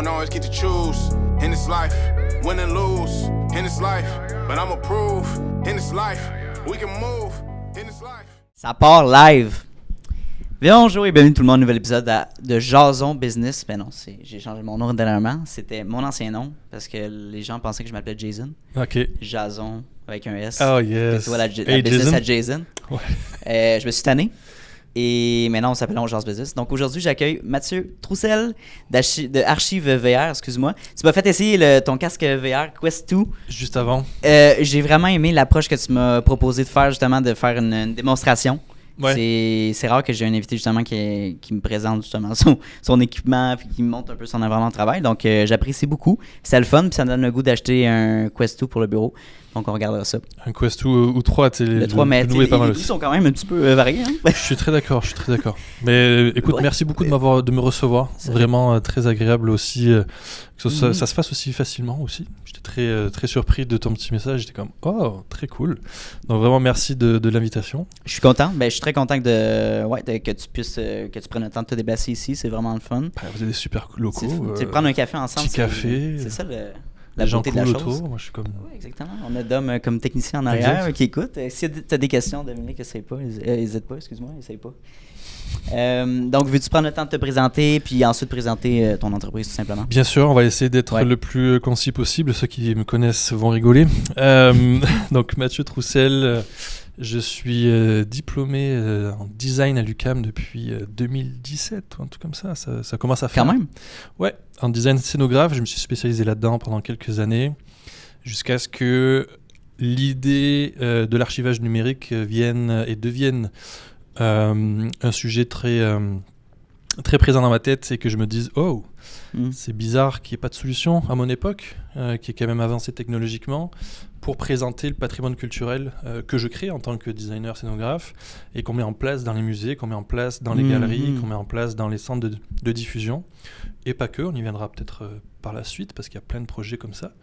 don't always get to choose in this life, win and lose in this life, but I'ma prove in this life, we can move in this life. Ça part live. Bonjour et bienvenue tout le monde, nouvel épisode de Jason Business. Ben non, j'ai changé mon nom dernièrement. C'était mon ancien nom parce que les gens pensaient que je m'appelais Jason. OK. Jason avec un S. Oh yes. Tu vois la Hey, business Jason. à Jason. Ouais. Je me suis tanné. Et maintenant, on s'appelle On Jase Business. Donc aujourd'hui, j'accueille Mathieu Troussel de Archive VR, excuse-moi. Tu m'as fait essayer ton casque VR Quest 2. Juste avant. J'ai vraiment aimé l'approche que tu m'as proposé de faire, justement, de faire une démonstration. Ouais. C'est rare que j'ai un invité justement qui me présente justement son équipement puis qui me montre un peu son environnement de travail. Donc j'apprécie beaucoup. C'est le fun puis ça me donne le goût d'acheter un Quest 2 pour le bureau. Donc on regardera ça. Un Quest 2 ou 3, tu sais, Le 3, mais nous est pas mal les aussi. prix sont quand même un petit peu variés. Hein? Je suis très d'accord. Mais écoute, Ouais. merci beaucoup de me recevoir. Ça Vraiment très agréable aussi que ça se fasse aussi facilement aussi. J'étais très surpris de ton petit message. J'étais comme oh, très cool. Donc vraiment merci de l'invitation. Je suis content. Je suis très content que tu puisses que tu prennes le temps de te déplacer ici. C'est vraiment le fun. Vous avez des super locaux. C'est prendre un café ensemble. Petit café. C'est ça la Les gens beauté de la cool chose. autour. Moi je suis comme. Oui, exactement. On a Dom comme technicien en arrière qui écoute. Si tu as des questions, Dominique, n'hésite pas, essaye pas. Donc, veux-tu prendre le temps de te présenter puis ensuite présenter ton entreprise tout simplement? Bien sûr, on va essayer d'être le plus concis possible. Ceux qui me connaissent vont rigoler. Donc Mathieu Troussel, je suis diplômé en design à l'UQAM depuis 2017 ou un truc comme ça. Ça commence à faire. Quand même? Ouais, en design scénographe, je me suis spécialisé là-dedans pendant quelques années jusqu'à ce que l'idée de l'archivage numérique vienne et devienne un sujet très présent dans ma tête et que je me dise c'est bizarre qu'il n'y ait pas de solution à mon époque qui est quand même avancée technologiquement pour présenter le patrimoine culturel que je crée en tant que designer scénographe et qu'on met en place dans les musées, qu'on met en place dans les galeries, qu'on met en place dans les centres de diffusion et pas que, on y viendra peut-être par la suite parce qu'il y a plein de projets comme ça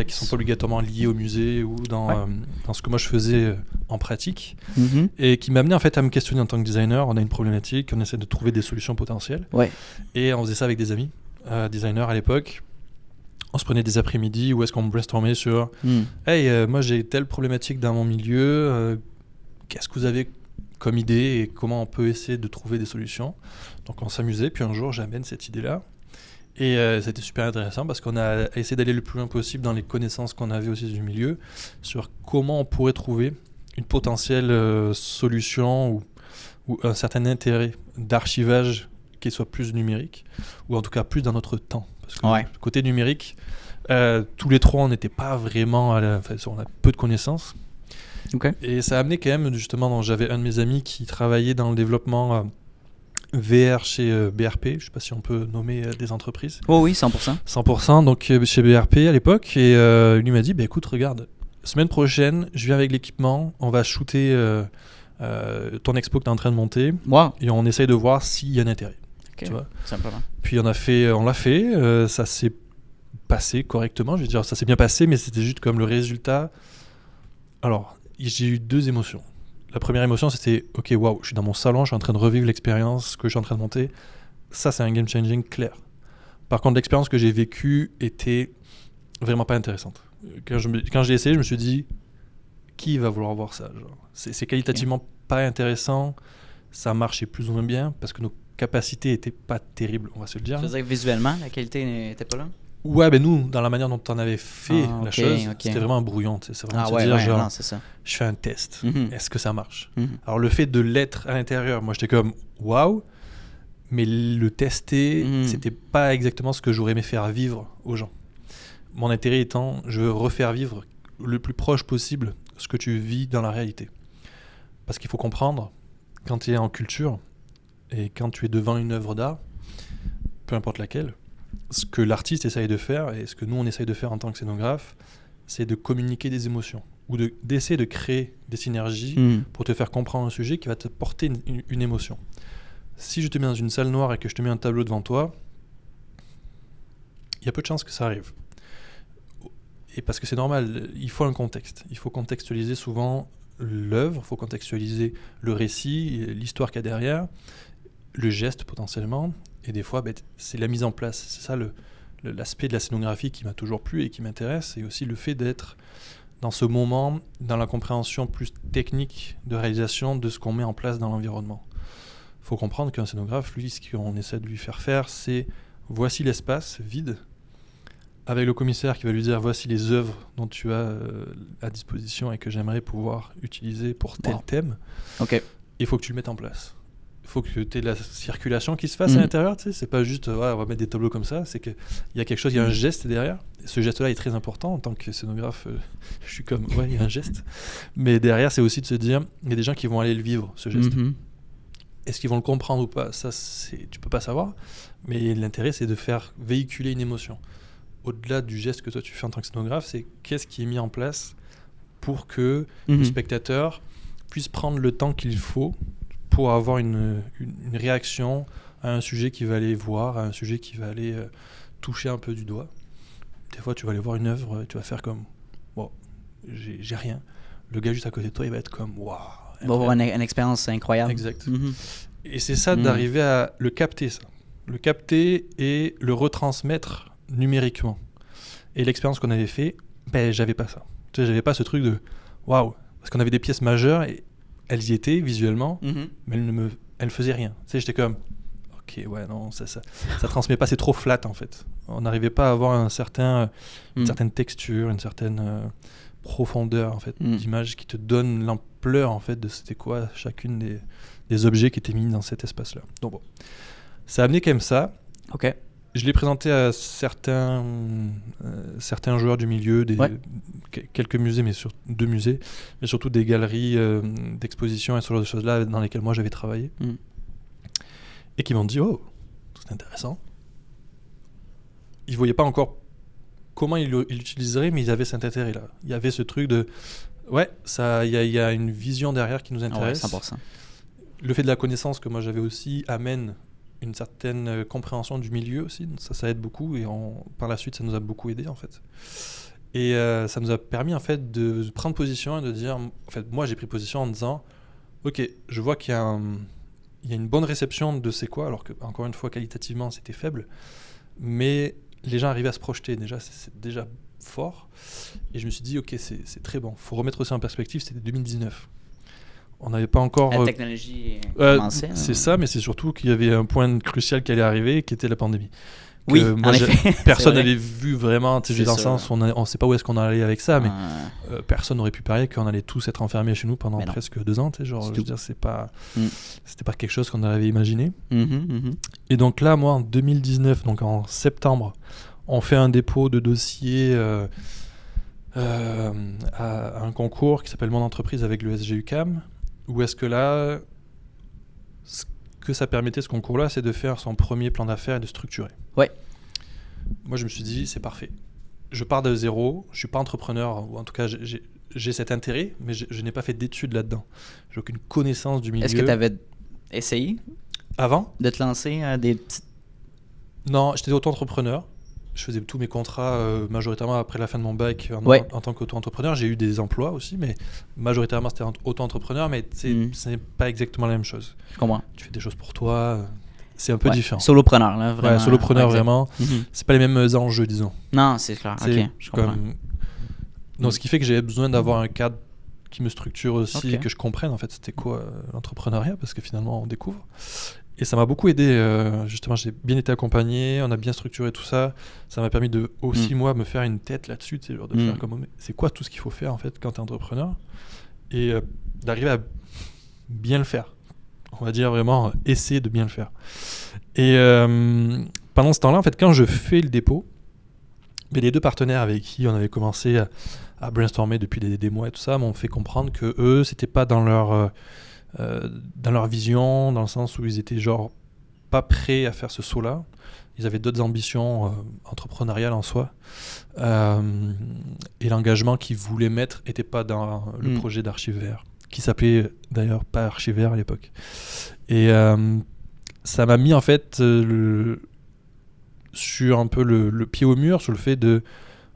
qui sont pas obligatoirement liés au musée ou dans ce que moi je faisais en pratique et qui m'a amené en fait à me questionner en tant que designer. On a une problématique, on essaie de trouver des solutions potentielles et on faisait ça avec des amis designers à l'époque. On se prenait des après-midi où est-ce qu'on brainstormait sur hey, moi j'ai telle problématique dans mon milieu, qu'est-ce que vous avez comme idée et comment on peut essayer de trouver des solutions. Donc on s'amusait, puis un jour j'amène cette idée-là et c'était super intéressant parce qu'on a essayé d'aller le plus loin possible dans les connaissances qu'on avait aussi du milieu sur comment on pourrait trouver une potentielle solution ou un certain intérêt d'archivage qui soit plus numérique ou en tout cas plus dans notre temps. Parce que côté numérique, tous les trois, on n'était pas vraiment... on a peu de connaissances. Okay. Et ça a amené quand même, justement, j'avais un de mes amis qui travaillait dans le développement VR chez BRP. Je ne sais pas si on peut nommer des entreprises. Oh oui, 100%. 100%, donc chez BRP à l'époque. Et lui m'a dit, écoute, regarde, semaine prochaine, je viens avec l'équipement, on va shooter ton expo que tu es en train de monter. Wow. Et on essaye de voir s'il y a un intérêt. Okay. Tu vois. Simplement. Puis on l'a fait, ça s'est passé correctement, je veux dire, ça s'est bien passé, mais c'était juste comme le résultat. Alors, j'ai eu deux émotions. La première émotion, c'était, ok, waouh, je suis dans mon salon, je suis en train de revivre l'expérience que je suis en train de monter. Ça, c'est un game changing clair. Par contre, l'expérience que j'ai vécue était vraiment pas intéressante. Quand j'ai essayé, je me suis dit, qui va vouloir voir ça, genre. C'est qualitativement pas intéressant, ça marchait plus ou moins bien, parce que nos capacités étaient pas terribles, on va se le dire. Tu veux dire que visuellement, la qualité n'était pas là? Ouais, nous, dans la manière dont on avait fait la chose, c'était vraiment un brouillon. C'est vraiment se dire, genre, non, c'est ça. Je fais un test. Est-ce que ça marche? Mm-hmm. Alors, le fait de l'être à l'intérieur, moi, j'étais comme, waouh, mais le tester, c'était pas exactement ce que j'aurais aimé faire vivre aux gens. Mon intérêt étant, je veux refaire vivre le plus proche possible ce que tu vis dans la réalité. Parce qu'il faut comprendre, quand tu es en culture et quand tu es devant une œuvre d'art, peu importe laquelle, ce que l'artiste essaye de faire et ce que nous on essaye de faire en tant que scénographe, c'est de communiquer des émotions ou d'essayer de créer des synergies pour te faire comprendre un sujet qui va te porter une émotion. Si je te mets dans une salle noire et que je te mets un tableau devant toi, il y a peu de chances que ça arrive. Et parce que c'est normal, il faut un contexte. Il faut contextualiser souvent l'œuvre, il faut contextualiser le récit, l'histoire qu'il y a derrière, le geste potentiellement. Et des fois, c'est la mise en place. C'est ça l'aspect de la scénographie qui m'a toujours plu et qui m'intéresse, et aussi le fait d'être dans ce moment, dans la compréhension plus technique de réalisation de ce qu'on met en place dans l'environnement. Il faut comprendre qu'un scénographe, lui, ce qu'on essaie de lui faire, c'est voici l'espace vide, avec le commissaire qui va lui dire voici les œuvres dont tu as à disposition et que j'aimerais pouvoir utiliser pour tel thème. Ok. Il faut que tu le mettes en place. Il faut que tu aies de la circulation qui se fasse à l'intérieur. Tu sais, c'est pas juste on va mettre des tableaux comme ça. C'est qu'il y a quelque chose, il y a un geste derrière. Et ce geste-là est très important. En tant que scénographe, je suis comme il y a un geste. Mais derrière, c'est aussi de se dire il y a des gens qui vont aller le vivre, ce geste. Est-ce qu'ils vont le comprendre ou pas? Ça, tu peux pas savoir. Mais l'intérêt, c'est de faire véhiculer une émotion. Au-delà du geste que toi tu fais en tant que scénographe, c'est qu'est-ce qui est mis en place pour que le spectateur puisse prendre le temps qu'il faut pour avoir une réaction à un sujet qu'il va aller voir, à un sujet qu'il va aller toucher un peu du doigt. Des fois, tu vas aller voir une œuvre, tu vas faire comme bon, j'ai rien. Le gars juste à côté de toi, il va être comme waouh. Il va avoir une expérience incroyable. Exact. Et c'est ça d'arriver à le capter, ça. Le capter et le retransmettre numériquement. Et l'expérience qu'on avait fait, j'avais pas ça. Tu sais, j'avais pas ce truc de waouh, parce qu'on avait des pièces majeures et elles y étaient visuellement, mais elles faisaient rien. Tu sais, j'étais comme ok, ouais, non, ça transmet pas, c'est trop flat en fait. On n'arrivait pas à avoir une certaine texture, une certaine profondeur en fait d'image qui te donne l'ampleur en fait de c'était quoi chacune des objets qui étaient mis dans cet espace-là. Donc bon, ça a amené comme ça. Ok. Je l'ai présenté à certains joueurs du milieu, quelques musées, mais deux musées, mais surtout des galeries d'exposition et ce genre de choses-là dans lesquelles moi j'avais travaillé. Et qui m'ont dit « Oh, c'est intéressant ». Ils ne voyaient pas encore comment ils l'utiliseraient, mais ils avaient cet intérêt-là. Il y avait ce truc de « Ouais, il y a une vision derrière qui nous intéresse ». 100%. Le fait de la connaissance que moi j'avais aussi amène une certaine compréhension du milieu aussi, ça aide beaucoup et par la suite ça nous a beaucoup aidé en fait. Et ça nous a permis en fait de prendre position et de dire, en fait moi j'ai pris position en disant ok, je vois qu'il y a une bonne réception de c'est quoi, alors que encore une fois qualitativement c'était faible, mais les gens arrivaient à se projeter déjà, c'est déjà fort, et je me suis dit ok, c'est très bon, faut remettre aussi en perspective, c'était 2019. On n'avait pas encore... La technologie commençait. C'est ça, mais c'est surtout qu'il y avait un point crucial qui allait arriver, qui était la pandémie. Oui, en effet. Personne n'avait vu vraiment, dans le sens, on ne sait pas où est-ce qu'on allait avec ça, mais personne n'aurait pu parier qu'on allait tous être enfermés chez nous pendant presque 2 ans. Genre, je veux dire, c'était pas quelque chose qu'on avait imaginé. Et donc là, moi, en 2019, donc en septembre, on fait un dépôt de dossier à un concours qui s'appelle Mon entreprise avec le SGUCAM. Où est-ce que là, ce que ça permettait ce concours-là, c'est de faire son premier plan d'affaires et de structurer. Ouais. Moi, je me suis dit, c'est parfait. Je pars de zéro, je suis pas entrepreneur, ou en tout cas, j'ai cet intérêt, mais je n'ai pas fait d'études là-dedans. J'ai aucune connaissance du milieu. Est-ce que tu avais essayé avant de te lancer à des petites... Non, j'étais auto-entrepreneur. Je faisais tous mes contrats majoritairement après la fin de mon bac en tant qu'auto-entrepreneur. J'ai eu des emplois aussi, mais majoritairement c'était auto-entrepreneur, mais c'est pas exactement la même chose. Je comprends. Tu fais des choses pour toi, c'est un peu différent. Solopreneur, là, vraiment. Ouais, solopreneur, vraiment. C'est pas les mêmes enjeux, disons. Non, c'est clair. Ok, je comprends. Donc, ce qui fait que j'avais besoin d'avoir un cadre qui me structure aussi et que je comprenne en fait c'était quoi l'entrepreneuriat, parce que finalement on découvre. Et ça m'a beaucoup aidé, justement, j'ai bien été accompagné, on a bien structuré tout ça. Ça m'a permis de aussi, moi, me faire une tête là-dessus, tu sais, genre de faire comme, c'est quoi tout ce qu'il faut faire, en fait, quand tu es entrepreneur, et d'arriver à bien le faire. On va dire vraiment, essayer de bien le faire. Et pendant ce temps-là, en fait, quand je fais le dépôt, mais les 2 partenaires avec qui on avait commencé à brainstormer depuis des mois et tout ça m'ont fait comprendre que eux, c'était pas dans leur vision, dans le sens où ils étaient genre pas prêts à faire ce saut-là. Ils avaient d'autres ambitions entrepreneuriales en soi. Et l'engagement qu'ils voulaient mettre n'était pas dans le projet d'Archivert, qui s'appelait d'ailleurs pas Archivert à l'époque. Et ça m'a mis en fait sur un peu le pied au mur, sur le fait de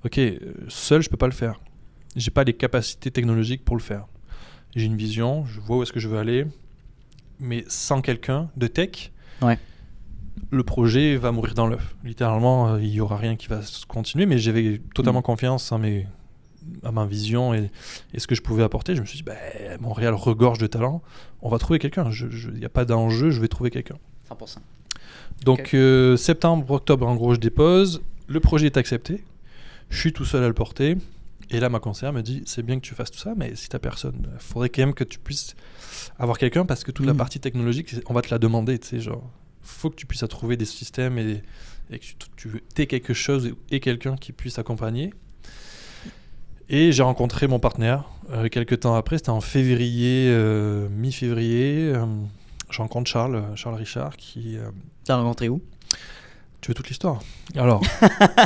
ok, seul je peux pas le faire. J'ai pas les capacités technologiques pour le faire. J'ai une vision, je vois où est-ce que je veux aller, mais sans quelqu'un de tech, le projet va mourir dans l'œuf. Littéralement, il n'y aura rien qui va se continuer, mais j'avais totalement confiance en à ma vision et ce que je pouvais apporter. Je me suis dit, Montréal regorge de talent, on va trouver quelqu'un. Il n'y a pas d'enjeu, je vais trouver quelqu'un. 100%. Donc septembre, octobre, en gros, je dépose. Le projet est accepté. Je suis tout seul à le porter. Et là, ma conseillère me dit, c'est bien que tu fasses tout ça, mais si tu n'as personne, il faudrait quand même que tu puisses avoir quelqu'un parce que toute la partie technologique, on va te la demander. Tu sais, genre, faut que tu puisses trouver des systèmes et que tu aies quelque chose et quelqu'un qui puisse accompagner. Et j'ai rencontré mon partenaire quelques temps après, c'était en février, mi-février. Je rencontre Charles Richard qui... T'as rencontré où? Tu veux toute l'histoire? Alors,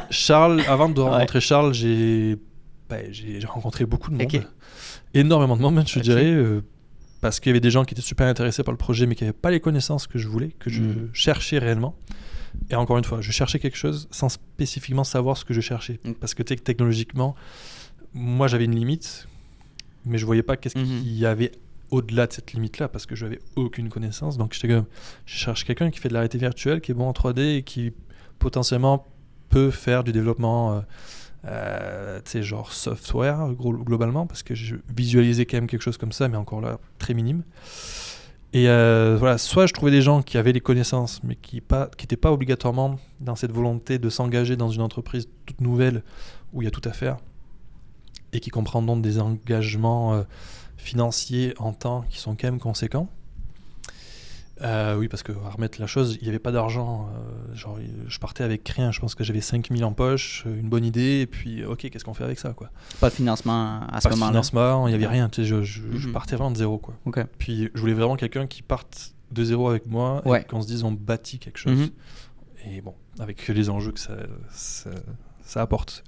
Charles, avant de rencontrer Charles, j'ai rencontré beaucoup de monde. Okay. Énormément de monde, même, je dirais, parce qu'il y avait des gens qui étaient super intéressés par le projet, mais qui n'avaient pas les connaissances que je voulais, que je cherchais réellement. Et encore une fois, je cherchais quelque chose sans spécifiquement savoir ce que je cherchais. Parce que technologiquement, moi, j'avais une limite, mais je ne voyais pas qu'est-ce qu'il y avait au-delà de cette limite-là, parce que je n'avais aucune connaissance. Donc, je cherche quelqu'un qui fait de la réalité virtuelle, qui est bon en 3D et qui potentiellement peut faire du développement, genre software, globalement, parce que je visualisais quand même quelque chose comme ça, mais encore là, très minime. Et voilà, soit je trouvais des gens qui avaient les connaissances, mais qui n'étaient pas obligatoirement dans cette volonté de s'engager dans une entreprise toute nouvelle où il y a tout à faire, et qui comprendront des engagements financiers en temps qui sont quand même conséquents. Oui, parce que à remettre la chose, il n'y avait pas d'argent. Je partais avec rien. Je pense que j'avais 5 000 en poche, une bonne idée, et puis ok, qu'est-ce qu'on fait avec ça, quoi. Pas de financement à ce moment-là. Pas de financement, il n'y avait rien. Tu sais, je partais vraiment de zéro, quoi. Okay. Puis je voulais vraiment quelqu'un qui parte de zéro avec moi et qu'on se dise on bâtit quelque chose. Et bon, avec les enjeux que ça apporte.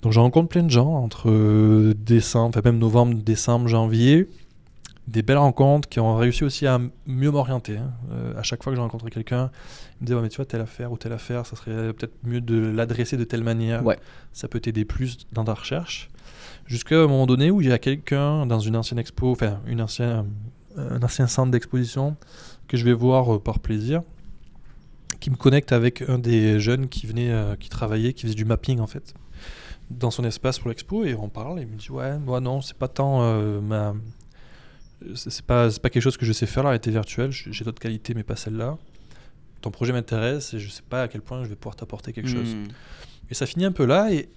Donc je rencontre plein de gens entre décembre, enfin même novembre, décembre, janvier. Des belles rencontres qui ont réussi aussi à mieux m'orienter. À chaque fois que j'ai rencontré quelqu'un, il me disait mais tu vois, telle affaire ou telle affaire, ça serait peut-être mieux de l'adresser de telle manière. Ça peut t'aider plus dans ta recherche. Jusqu'à un moment donné où il y a quelqu'un dans une ancienne expo, enfin un ancien centre d'exposition que je vais voir par plaisir, qui me connecte avec un des jeunes qui travaillait, qui faisait du mapping en fait, dans son espace pour l'expo, et on parle, et il me dit ouais, moi non, c'est pas tant c'est pas quelque chose que je sais faire, la réalité virtuelle, j'ai d'autres qualités mais pas celle-là. Ton projet m'intéresse et je sais pas à quel point je vais pouvoir t'apporter quelque chose. Et ça finit un peu là, et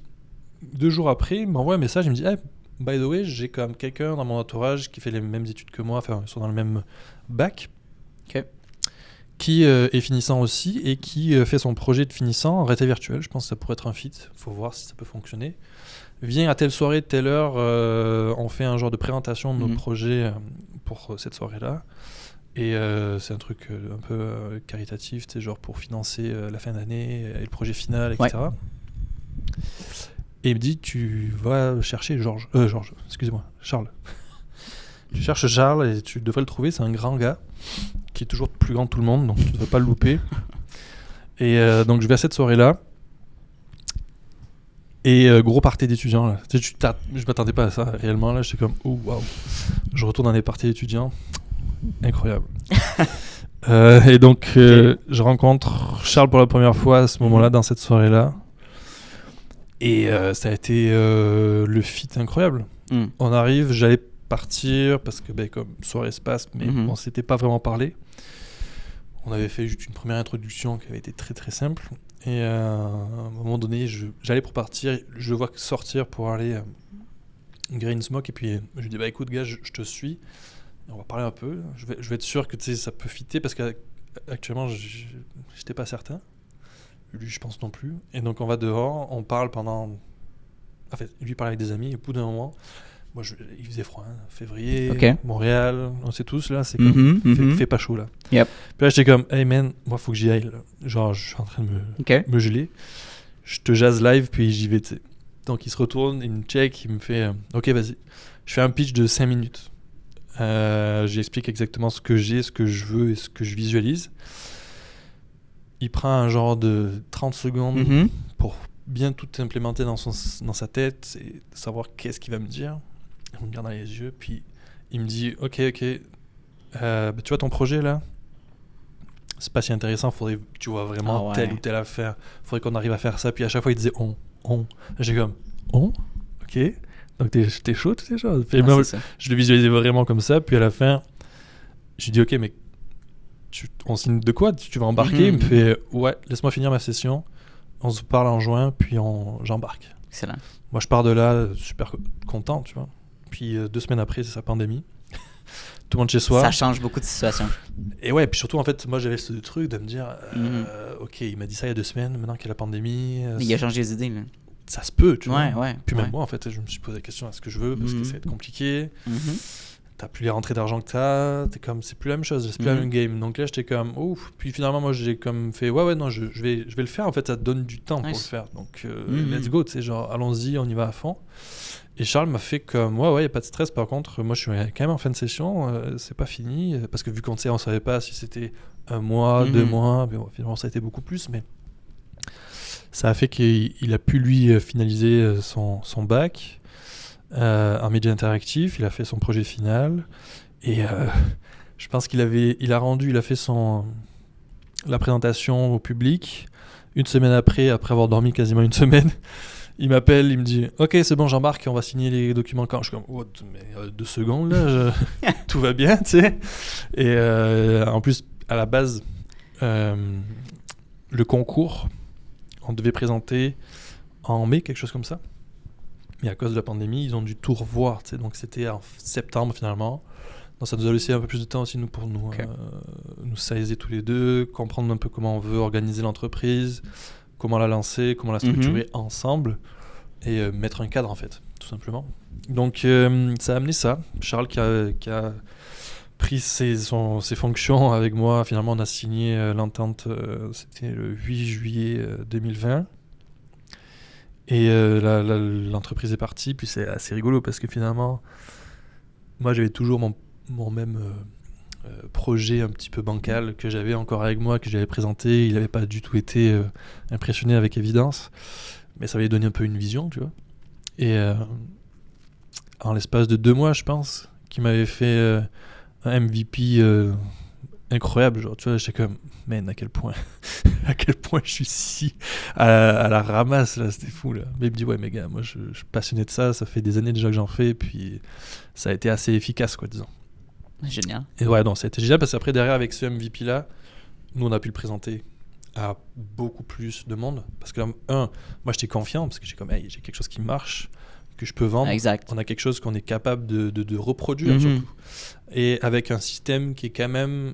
2 jours après, il m'envoie un message, il me dit hey, by the way, j'ai quand même quelqu'un dans mon entourage qui fait les mêmes études que moi, enfin ils sont dans le même bac, qui est finissant aussi et qui fait son projet de finissant en réalité virtuelle. Je pense que ça pourrait être un fit, faut voir si ça peut fonctionner. Viens à telle soirée, telle heure, on fait un genre de présentation de nos projets pour cette soirée-là. Et c'est un truc un peu caritatif, genre pour financer la fin d'année et le projet final, etc. Et il me dit, tu vas chercher Charles. Tu cherches Charles et tu devrais le trouver, c'est un grand gars qui est toujours plus grand que tout le monde, donc tu ne devrais pas le louper. Et donc je vais à cette soirée-là. Et gros party d'étudiants là. Je m'attendais pas à ça réellement là. J'étais comme oh waouh. Je retourne dans les parties d'étudiants. Incroyable. Et donc je rencontre Charles pour la première fois à ce moment-là dans cette soirée-là. Et ça a été le fit incroyable. On arrive, j'allais partir parce que comme soirée se passe, mais on s'était pas vraiment parlé. On avait fait juste une première introduction qui avait été très très simple. Et à un moment donné, j'allais pour partir, je le vois sortir pour aller griller une smoke, et puis je lui dis écoute gars, je te suis, on va parler un peu, je vais être sûr que ça peut fitter, parce qu'actuellement j'étais pas certain, lui je pense non plus, et donc on va dehors, on parle pendant, en fait lui parle avec des amis, et au bout d'un moment, moi il faisait froid, février, Montréal, on sait tous là, c'est comme fait pas chaud là. Puis là j'étais comme hey man, moi faut que j'y aille là. Genre je suis en train de me geler, je te jase live puis j'y vais, tu sais. Donc il se retourne, il me check, il me fait ok vas-y, je fais un pitch de 5 minutes, j'explique exactement ce que j'ai, ce que je veux et ce que je visualise. Il prend un genre de 30 secondes pour bien tout implémenter dans sa tête et savoir qu'est-ce qu'il va me dire. Il me regarde dans les yeux, puis il me dit ok, tu vois ton projet là, c'est pas si intéressant, faudrait que tu vois vraiment telle ou telle affaire, faudrait qu'on arrive à faire ça. Puis à chaque fois, il disait on. J'ai comme ok. Donc t'es chaud, tu sais, genre. Je le visualisais vraiment comme ça. Puis à la fin, je lui dis ok, mais on signe de quoi? Tu vas embarquer? Il me fait ouais, laisse-moi finir ma session. On se parle en juin, puis j'embarque. Excellent. Moi, je pars de là super content, tu vois. Puis 2 semaines après, c'est sa pandémie. Tout le monde chez soi. Ça change beaucoup de situations. Et ouais, puis surtout, en fait, moi, j'avais ce truc de me dire ok, il m'a dit ça il y a 2 semaines, maintenant qu'il y a la pandémie. Il a changé les idées, là. Ça se peut, tu vois. Puis même ouais. moi, en fait, je me suis posé la question est-ce que je veux, parce que ça va être compliqué. T'as plus les rentrées d'argent que t'es comme, c'est plus la même chose, c'est plus la même game. Donc là, j'étais comme, ouf. Puis finalement, moi, j'ai comme fait, ouais, non, je vais le faire. En fait, ça te donne du temps pour le faire. Donc, let's go, tu sais, genre, allons-y, on y va à fond. Et Charles m'a fait comme, ouais, y a pas de stress. Par contre, moi, je suis quand même en fin de session, c'est pas fini. Parce que vu qu'on savait pas si c'était 1 mois, 2 mois, mais bon, finalement, ça a été beaucoup plus. Mais ça a fait qu'il a pu, lui, finaliser son bac. En média interactif, il a fait son projet final et je pense qu'il a fait la présentation au public. 1 semaine après avoir dormi quasiment 1 semaine, il m'appelle, il me dit ok c'est bon j'embarque, on va signer les documents quand. Je suis comme what, mais 2 secondes là, tout va bien, tu sais. Et en plus à la base le concours on devait présenter en mai, quelque chose comme ça. Et à cause de la pandémie, ils ont dû tout revoir. Donc c'était en septembre finalement. Donc ça nous a laissé un peu plus de temps aussi pour nous saisir tous les deux, comprendre un peu comment on veut organiser l'entreprise, comment la lancer, comment la structurer ensemble et mettre un cadre en fait, tout simplement. Donc ça a amené ça. Charles qui a pris ses fonctions avec moi. Finalement, on a signé l'entente, c'était le 8 juillet 2020. Et l'entreprise est partie, puis c'est assez rigolo parce que finalement, moi j'avais toujours mon même projet un petit peu bancal que j'avais encore avec moi, que j'avais présenté. Il n'avait pas du tout été impressionné avec évidence, mais ça avait donné un peu une vision, tu vois. Et en l'espace de 2 mois, je pense, qu'il m'avait fait un MVP incroyable, genre, tu vois, j'étais comme man, à quel point je suis si à la ramasse là, c'était fou là. Mais il me dit ouais mais gars, moi je suis passionné de ça fait des années déjà que j'en fais, puis ça a été assez efficace quoi, disons. Génial. Et ouais, non, ça a été génial parce qu'après derrière avec ce MVP là, nous on a pu le présenter à beaucoup plus de monde parce que moi j'étais confiant parce que j'ai comme hey, j'ai quelque chose qui marche, que je peux vendre. Exact. On a quelque chose qu'on est capable de reproduire surtout. Et avec un système qui est quand même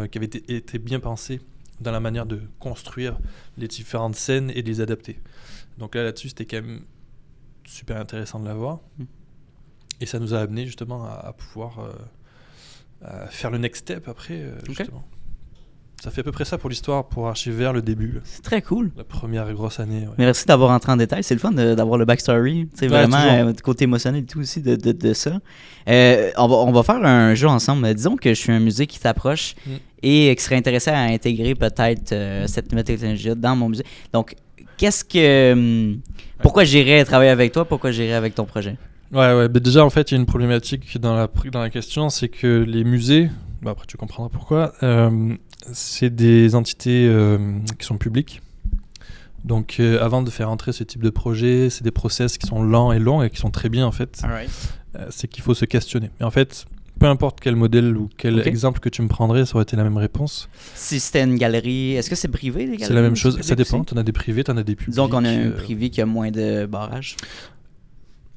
qui avait été bien pensé dans la manière de construire les différentes scènes et de les adapter. Donc là-dessus, c'était quand même super intéressant de l'avoir. Et ça nous a amené justement à pouvoir faire le next step après, justement. Ça fait à peu près ça pour l'histoire, pour Archivers, le début. C'est très cool. La première grosse année. Ouais. Merci d'avoir rentré en détail. C'est le fun d'avoir le backstory. C'est vraiment du côté émotionnel et tout aussi de ça. On va faire un jeu ensemble. Disons que je suis un musée qui t'approche et qui serait intéressé à intégrer peut-être cette nouvelle technologie dans mon musée. Donc, pourquoi j'irais travailler avec toi? Pourquoi j'irais avec ton projet? Ouais. Mais déjà, en fait, il y a une problématique dans la question, c'est que les musées, après tu comprendras pourquoi, c'est des entités qui sont publiques. Donc avant de faire entrer ce type de projet, c'est des process qui sont lents et longs et qui sont très bien en fait. C'est qu'il faut se questionner. Mais en fait, peu importe quel modèle ou quel exemple que tu me prendrais, ça aurait été la même réponse. Si c'était une galerie, est-ce que c'est privé les galeries? C'est la même chose, ça dépend. Tu en as des privés, tu en as des publics. Disons qu'on a un privé qui a moins de barrages.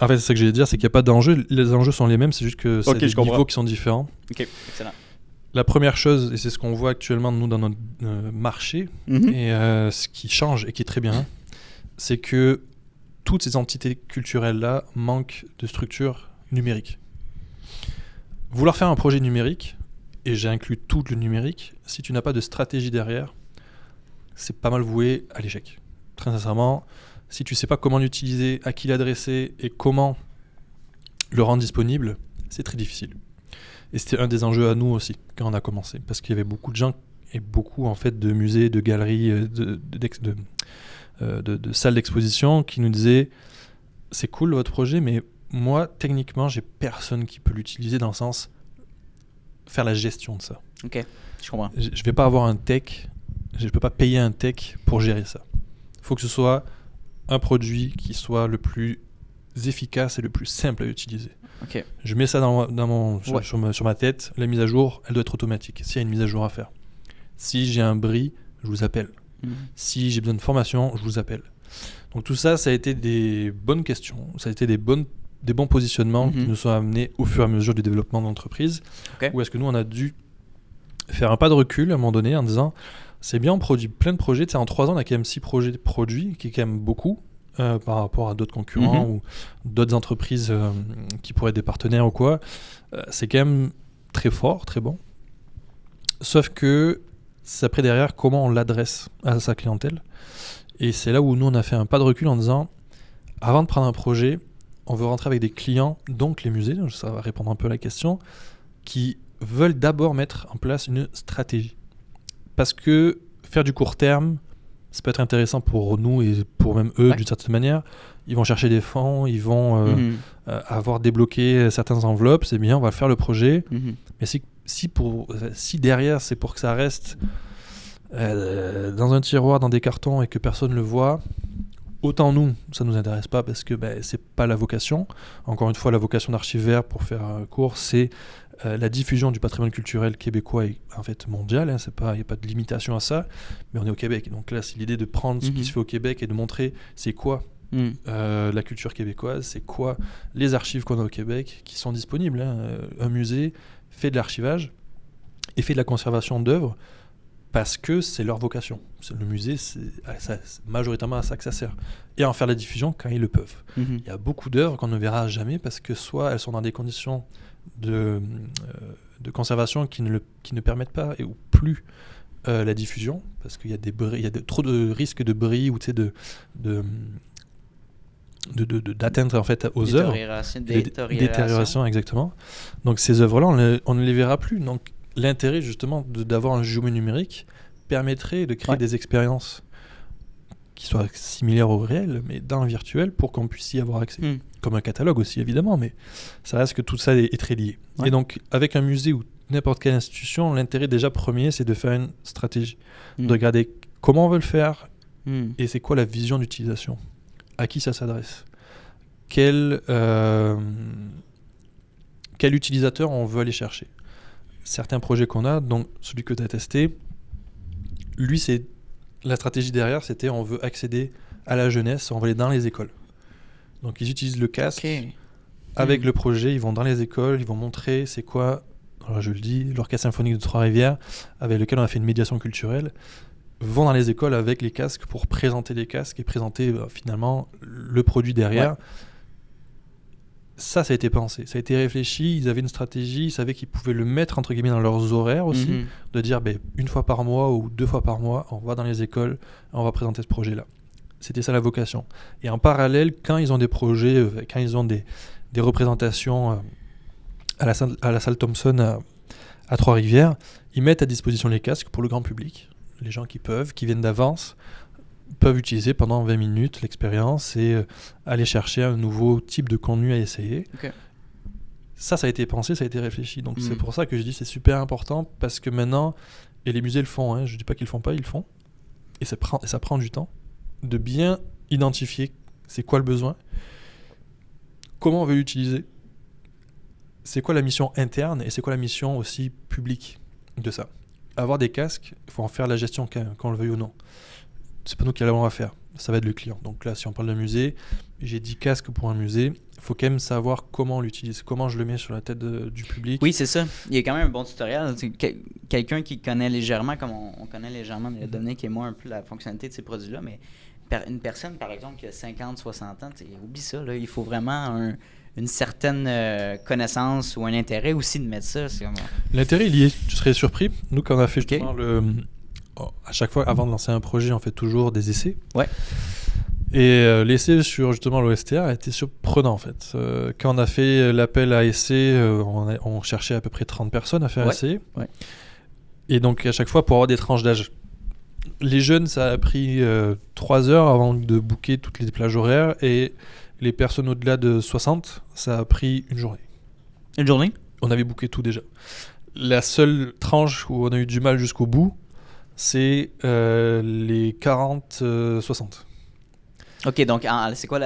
En fait, c'est ça que j'allais dire, c'est qu'il n'y a pas d'enjeux. Les enjeux sont les mêmes, c'est juste que c'est des niveaux qui sont différents. Ok, excellent. La première chose, et c'est ce qu'on voit actuellement nous dans notre marché, et ce qui change et qui est très bien, c'est que toutes ces entités culturelles-là manquent de structure numérique. Vouloir faire un projet numérique, et j'ai inclus tout le numérique, si tu n'as pas de stratégie derrière, c'est pas mal voué à l'échec. Très sincèrement, si tu ne sais pas comment l'utiliser, à qui l'adresser et comment le rendre disponible, c'est très difficile. Et c'était un des enjeux à nous aussi, quand on a commencé. Parce qu'il y avait beaucoup de gens et beaucoup en fait, de musées, de galeries, de salles d'exposition qui nous disaient « C'est cool votre projet, mais moi, techniquement, j'ai personne qui peut l'utiliser dans le sens faire la gestion de ça. Ok, je comprends. Je ne vais pas avoir un tech, je ne peux pas payer un tech pour gérer ça. Il faut que ce soit un produit qui soit le plus efficace et le plus simple à utiliser. Ok. Je mets ça sur ma tête, la mise à jour, elle doit être automatique, s'il y a une mise à jour à faire. Si j'ai un bris, je vous appelle. Si j'ai besoin de formation, je vous appelle. Donc tout ça, ça a été des bonnes questions, ça a été des bons positionnements qui nous sont amenés au fur et à mesure du développement de l'entreprise. Okay. Où est-ce que nous, on a dû faire un pas de recul à un moment donné en disant, c'est bien, on produit plein de projets. Tu sais, en 3 ans, on a quand même 6 projets produits, qui est quand même beaucoup par rapport à d'autres concurrents ou d'autres entreprises qui pourraient être des partenaires ou quoi. C'est quand même très fort, très bon. Sauf que c'est après derrière comment on l'adresse à sa clientèle. Et c'est là où nous, on a fait un pas de recul en disant, avant de prendre un projet, on veut rentrer avec des clients, donc les musées, ça va répondre un peu à la question, qui veulent d'abord mettre en place une stratégie. Parce que faire du court terme, ça peut être intéressant pour nous et pour même eux d'une certaine manière. Ils vont chercher des fonds, ils vont avoir débloqué certaines enveloppes, c'est bien, on va faire le projet. Mais si derrière c'est pour que ça reste dans un tiroir, dans des cartons et que personne ne le voit, autant nous, ça ne nous intéresse pas parce que c'est pas la vocation. Encore une fois, la vocation d'Archivaire, pour faire court, c'est la diffusion du patrimoine culturel québécois est en fait mondial. Il n'y a pas de limitation à ça, mais on est au Québec. Donc là, c'est l'idée de prendre ce qui se fait au Québec et de montrer c'est quoi la culture québécoise, c'est quoi les archives qu'on a au Québec qui sont disponibles. Un musée fait de l'archivage et fait de la conservation d'œuvres parce que c'est leur vocation. Le musée, c'est majoritairement à ça que ça sert. Et en faire la diffusion quand ils le peuvent. Il y a beaucoup d'œuvres qu'on ne verra jamais parce que soit elles sont dans des conditions de conservation qui ne permettent pas ou plus la diffusion, parce qu'il y a trop de risques de bris ou d'atteinte en fait aux œuvres. Détérioration, exactement. Donc ces œuvres-là, on ne les verra plus. Donc l'intérêt justement d'avoir un jumeau numérique permettrait de créer des expériences qui soient similaires au réel, mais dans le virtuel, pour qu'on puisse y avoir accès. Comme un catalogue aussi, évidemment, mais ça reste que tout ça est très lié. Et donc, avec un musée ou n'importe quelle institution, l'intérêt déjà premier, c'est de faire une stratégie, de regarder comment on veut le faire et c'est quoi la vision d'utilisation. À qui ça s'adresse, quel utilisateur on veut aller chercher. Certains projets qu'on a, donc celui que tu as testé, lui, c'est la stratégie derrière, c'était on veut accéder à la jeunesse, on va aller dans les écoles. Donc ils utilisent le casque avec le projet, ils vont dans les écoles, ils vont montrer c'est quoi, alors je le dis, l'Orchestre Symphonique de Trois-Rivières, avec lequel on a fait une médiation culturelle, vont dans les écoles avec les casques pour présenter les casques et présenter finalement le produit derrière. Ça a été pensé, ça a été réfléchi, ils avaient une stratégie, ils savaient qu'ils pouvaient le mettre entre guillemets dans leurs horaires aussi, de dire une fois par mois ou 2 fois par mois, on va dans les écoles, on va présenter ce projet-là. C'était ça la vocation. Et en parallèle, quand ils ont des projets, quand ils ont des représentations à la salle Thompson à Trois-Rivières, ils mettent à disposition les casques pour le grand public. Les gens qui viennent d'avance, peuvent utiliser pendant 20 minutes l'expérience et aller chercher un nouveau type de contenu à essayer. Ça a été pensé, ça a été réfléchi. Donc c'est pour ça que je dis c'est super important parce que maintenant, et les musées le font, je ne dis pas qu'ils le font pas, ils le font. Et ça prend du temps de bien identifier c'est quoi le besoin, comment on veut l'utiliser, c'est quoi la mission interne et c'est quoi la mission aussi publique de ça. Avoir des casques, il faut en faire la gestion qu'on le veuille ou non. C'est pas nous qui allons la faire, ça va être le client. Donc là, si on parle d'un musée, j'ai 10 casques pour un musée, il faut quand même savoir comment on l'utilise, comment je le mets sur la tête du public. Oui, c'est ça. Il y a quand même un bon tutoriel. Quelqu'un qui connaît légèrement, comme on connaît légèrement, Dominique et moi, un peu la fonctionnalité de ces produits-là, mais une personne, par exemple, qui a 50, 60 ans, oublie ça, là, il faut vraiment une certaine connaissance ou un intérêt aussi de mettre ça. L'intérêt, il y est, tu serais surpris. Nous, quand on a fait justement à chaque fois, avant de lancer un projet, on fait toujours des essais. Et l'essai sur justement l'OSTR a été surprenant en fait. Quand on a fait l'appel à essai, on cherchait à peu près 30 personnes à faire essai. Et donc à chaque fois pour avoir des tranches d'âge. Les jeunes, ça a pris 3 heures avant de booker toutes les plages horaires et les personnes au-delà de 60, ça a pris une journée. Une journée ? On avait booké tout déjà. La seule tranche où on a eu du mal jusqu'au bout, c'est les 40-60. Ok, donc c'est quoi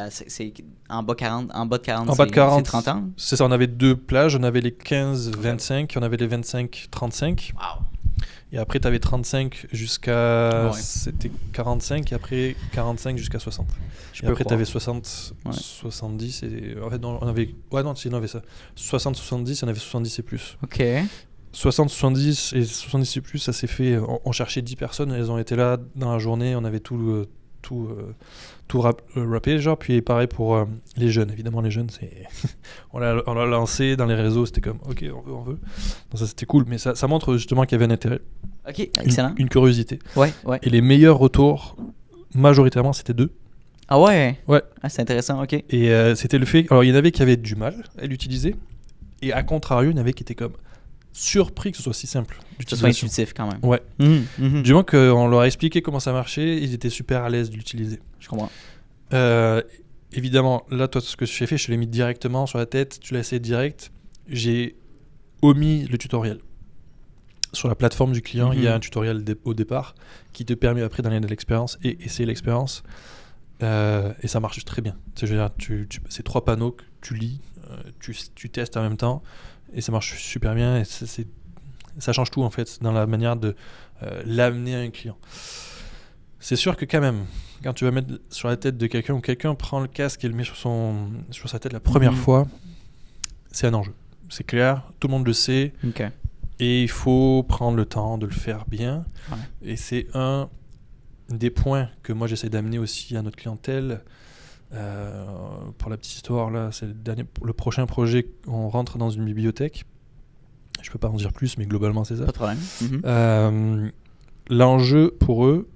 c'est en bas 40, en bas de 40, En bas de 40, c'est 30 ans? C'est ça, on avait 2 plages, on avait les 15-25 et on avait les 25-35. Wow. Et après, tu avais 35 jusqu'à... Ouais. C'était 45 et après 45 jusqu'à 60. Je Et peux après, tu croire. avais 60, Ouais. 70 et... En fait, non, on avait... Ouais, non, on avait ça. 60-70, on avait 70 et plus. Ok. 60-70 et 70 et plus, ça s'est fait... On cherchait 10 personnes, elles ont été là dans la journée, on avait tout rappé, genre. Puis pareil pour les jeunes, évidemment, les jeunes, c'est... on l'a lancé dans les réseaux, c'était comme, ok, on veut. Donc ça, c'était cool, mais ça montre justement qu'il y avait un intérêt. Ok, excellent. Une curiosité. Ouais. Et les meilleurs retours, majoritairement, c'était 2. Ah ouais? Ouais. Ah, c'est intéressant, ok. Et c'était le fait... Alors, il y en avait qui avaient du mal à l'utiliser, et à contrario, il y en avait qui étaient comme surpris que ce soit si simple. Que ce soit intuitif quand même. Ouais. Du moment qu'on leur a expliqué comment ça marchait, ils étaient super à l'aise de l'utiliser. Je comprends. Évidemment, là, toi, ce que j'ai fait, je te l'ai mis directement sur la tête, tu l'as essayé direct. J'ai omis le tutoriel. Sur la plateforme du client, il y a un tutoriel au départ qui te permet après d'aller dans l'expérience et essayer l'expérience. Et ça marche très bien. Je veux dire, c'est 3 panneaux que tu lis, tu testes en même temps et ça marche super bien. Et ça change tout en fait dans la manière de l'amener à un client. C'est sûr que quand même, quand tu vas mettre sur la tête de quelqu'un ou quelqu'un prend le casque et le met sur sa tête la première fois, c'est un enjeu. C'est clair, tout le monde le sait. Ok. Et il faut prendre le temps de le faire bien. Ouais. Et c'est un des points que moi j'essaie d'amener aussi à notre clientèle. Pour la petite histoire, là, c'est le prochain projet. On rentre dans une bibliothèque. Je ne peux pas en dire plus, mais globalement, c'est ça. Pas de problème. L'enjeu pour eux,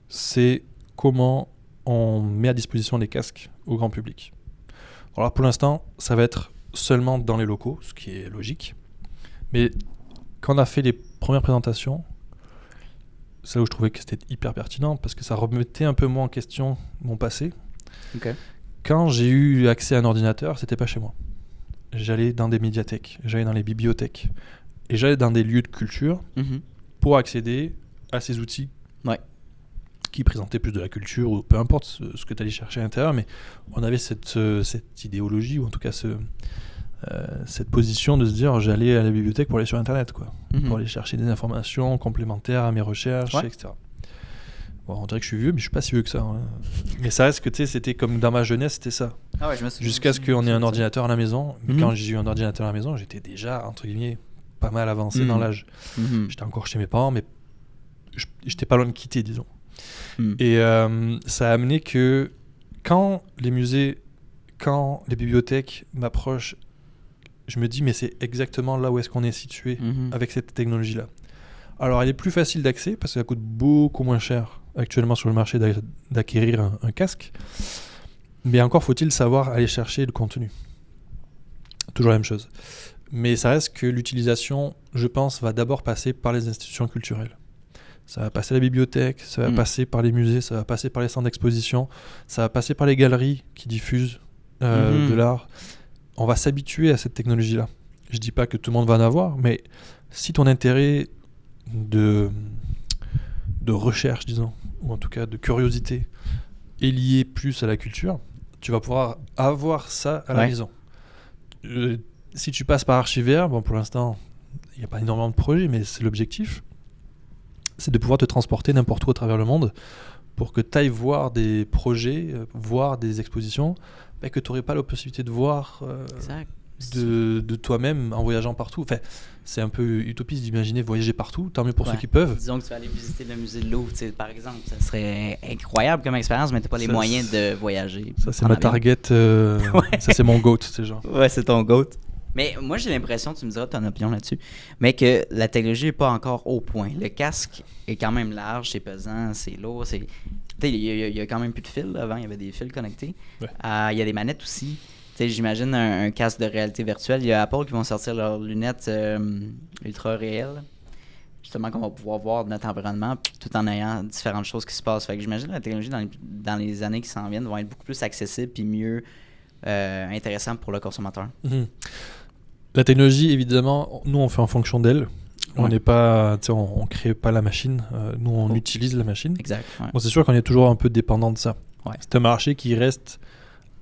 c'est comment on met à disposition les casques au grand public. Alors pour l'instant, ça va être seulement dans les locaux, ce qui est logique. Mais quand on a fait les premières présentations, c'est là où je trouvais que c'était hyper pertinent parce que ça remettait un peu moins en question mon passé. Okay. Quand j'ai eu accès à un ordinateur, c'était pas chez moi. J'allais dans des médiathèques, j'allais dans les bibliothèques et j'allais dans des lieux de culture pour accéder à ces outils qui présentaient plus de la culture ou peu importe ce que tu allais chercher à l'intérieur, mais on avait cette idéologie ou en tout cas cette position de se dire j'allais à la bibliothèque pour aller sur internet quoi, pour aller chercher des informations complémentaires à mes recherches, etc. Bon, on dirait que je suis vieux, mais je suis pas si vieux que ça. Hein. Mais ça reste que tu sais, c'était comme dans ma jeunesse, c'était ça. Ah ouais, je me souviens. Jusqu'à ce qu'on ait un ordinateur à la maison. Mais quand j'ai eu un ordinateur à la maison, j'étais déjà entre guillemets pas mal avancé dans l'âge. J'étais encore chez mes parents, mais j'étais pas loin de quitter, disons. Et ça a amené que quand les musées, quand les bibliothèques m'approchent, je me dis mais c'est exactement là où est-ce qu'on est situé avec cette technologie-là. Alors elle est plus facile d'accès parce que ça coûte beaucoup moins cher actuellement sur le marché d'acquérir un casque. Mais encore faut-il savoir aller chercher le contenu. Toujours la même chose. Mais ça reste que l'utilisation, je pense, va d'abord passer par les institutions culturelles. Ça va passer à la bibliothèque, ça va passer par les musées, ça va passer par les centres d'exposition, ça va passer par les galeries qui diffusent de l'art. On va s'habituer à cette technologie-là. Je dis pas que tout le monde va en avoir, mais si ton intérêt de recherche, disons, ou en tout cas de curiosité, est lié plus à la culture, tu vas pouvoir avoir ça à la maison. Si tu passes par Archivaire, bon pour l'instant, il n'y a pas énormément de projets, mais c'est l'objectif, c'est de pouvoir te transporter n'importe où à travers le monde pour que tu ailles voir des projets, voir des expositions, que tu n'aurais pas la possibilité de voir de toi-même en voyageant partout. Enfin, c'est un peu utopiste d'imaginer voyager partout, tant mieux pour ceux qui peuvent. Disons que tu vas aller visiter le musée de Louvre, par exemple, ça serait incroyable comme expérience, mais tu n'as pas les moyens de voyager. Ça, c'est ma target, ça c'est mon GOAT, c'est genre. Ouais, c'est ton GOAT. Mais moi, j'ai l'impression, tu me diras ton opinion là-dessus, mais que la technologie n'est pas encore au point. Le casque est quand même large, c'est pesant, c'est lourd. Il y a quand même plus de fils. Avant, il y avait des fils connectés. Il y a des manettes aussi. J'imagine un casque de réalité virtuelle. Il y a Apple qui vont sortir leurs lunettes ultra réelles. Justement, qu'on va pouvoir voir notre environnement tout en ayant différentes choses qui se passent. Fait que j'imagine que la technologie dans les années qui s'en viennent vont être beaucoup plus accessible et mieux intéressant pour le consommateur. La technologie, évidemment, nous on fait en fonction d'elle. On n'est pas, on crée pas la machine. Nous on utilise la machine. Exact. Ouais. Bon, c'est sûr qu'on est toujours un peu dépendant de ça. Ouais. C'est un marché qui reste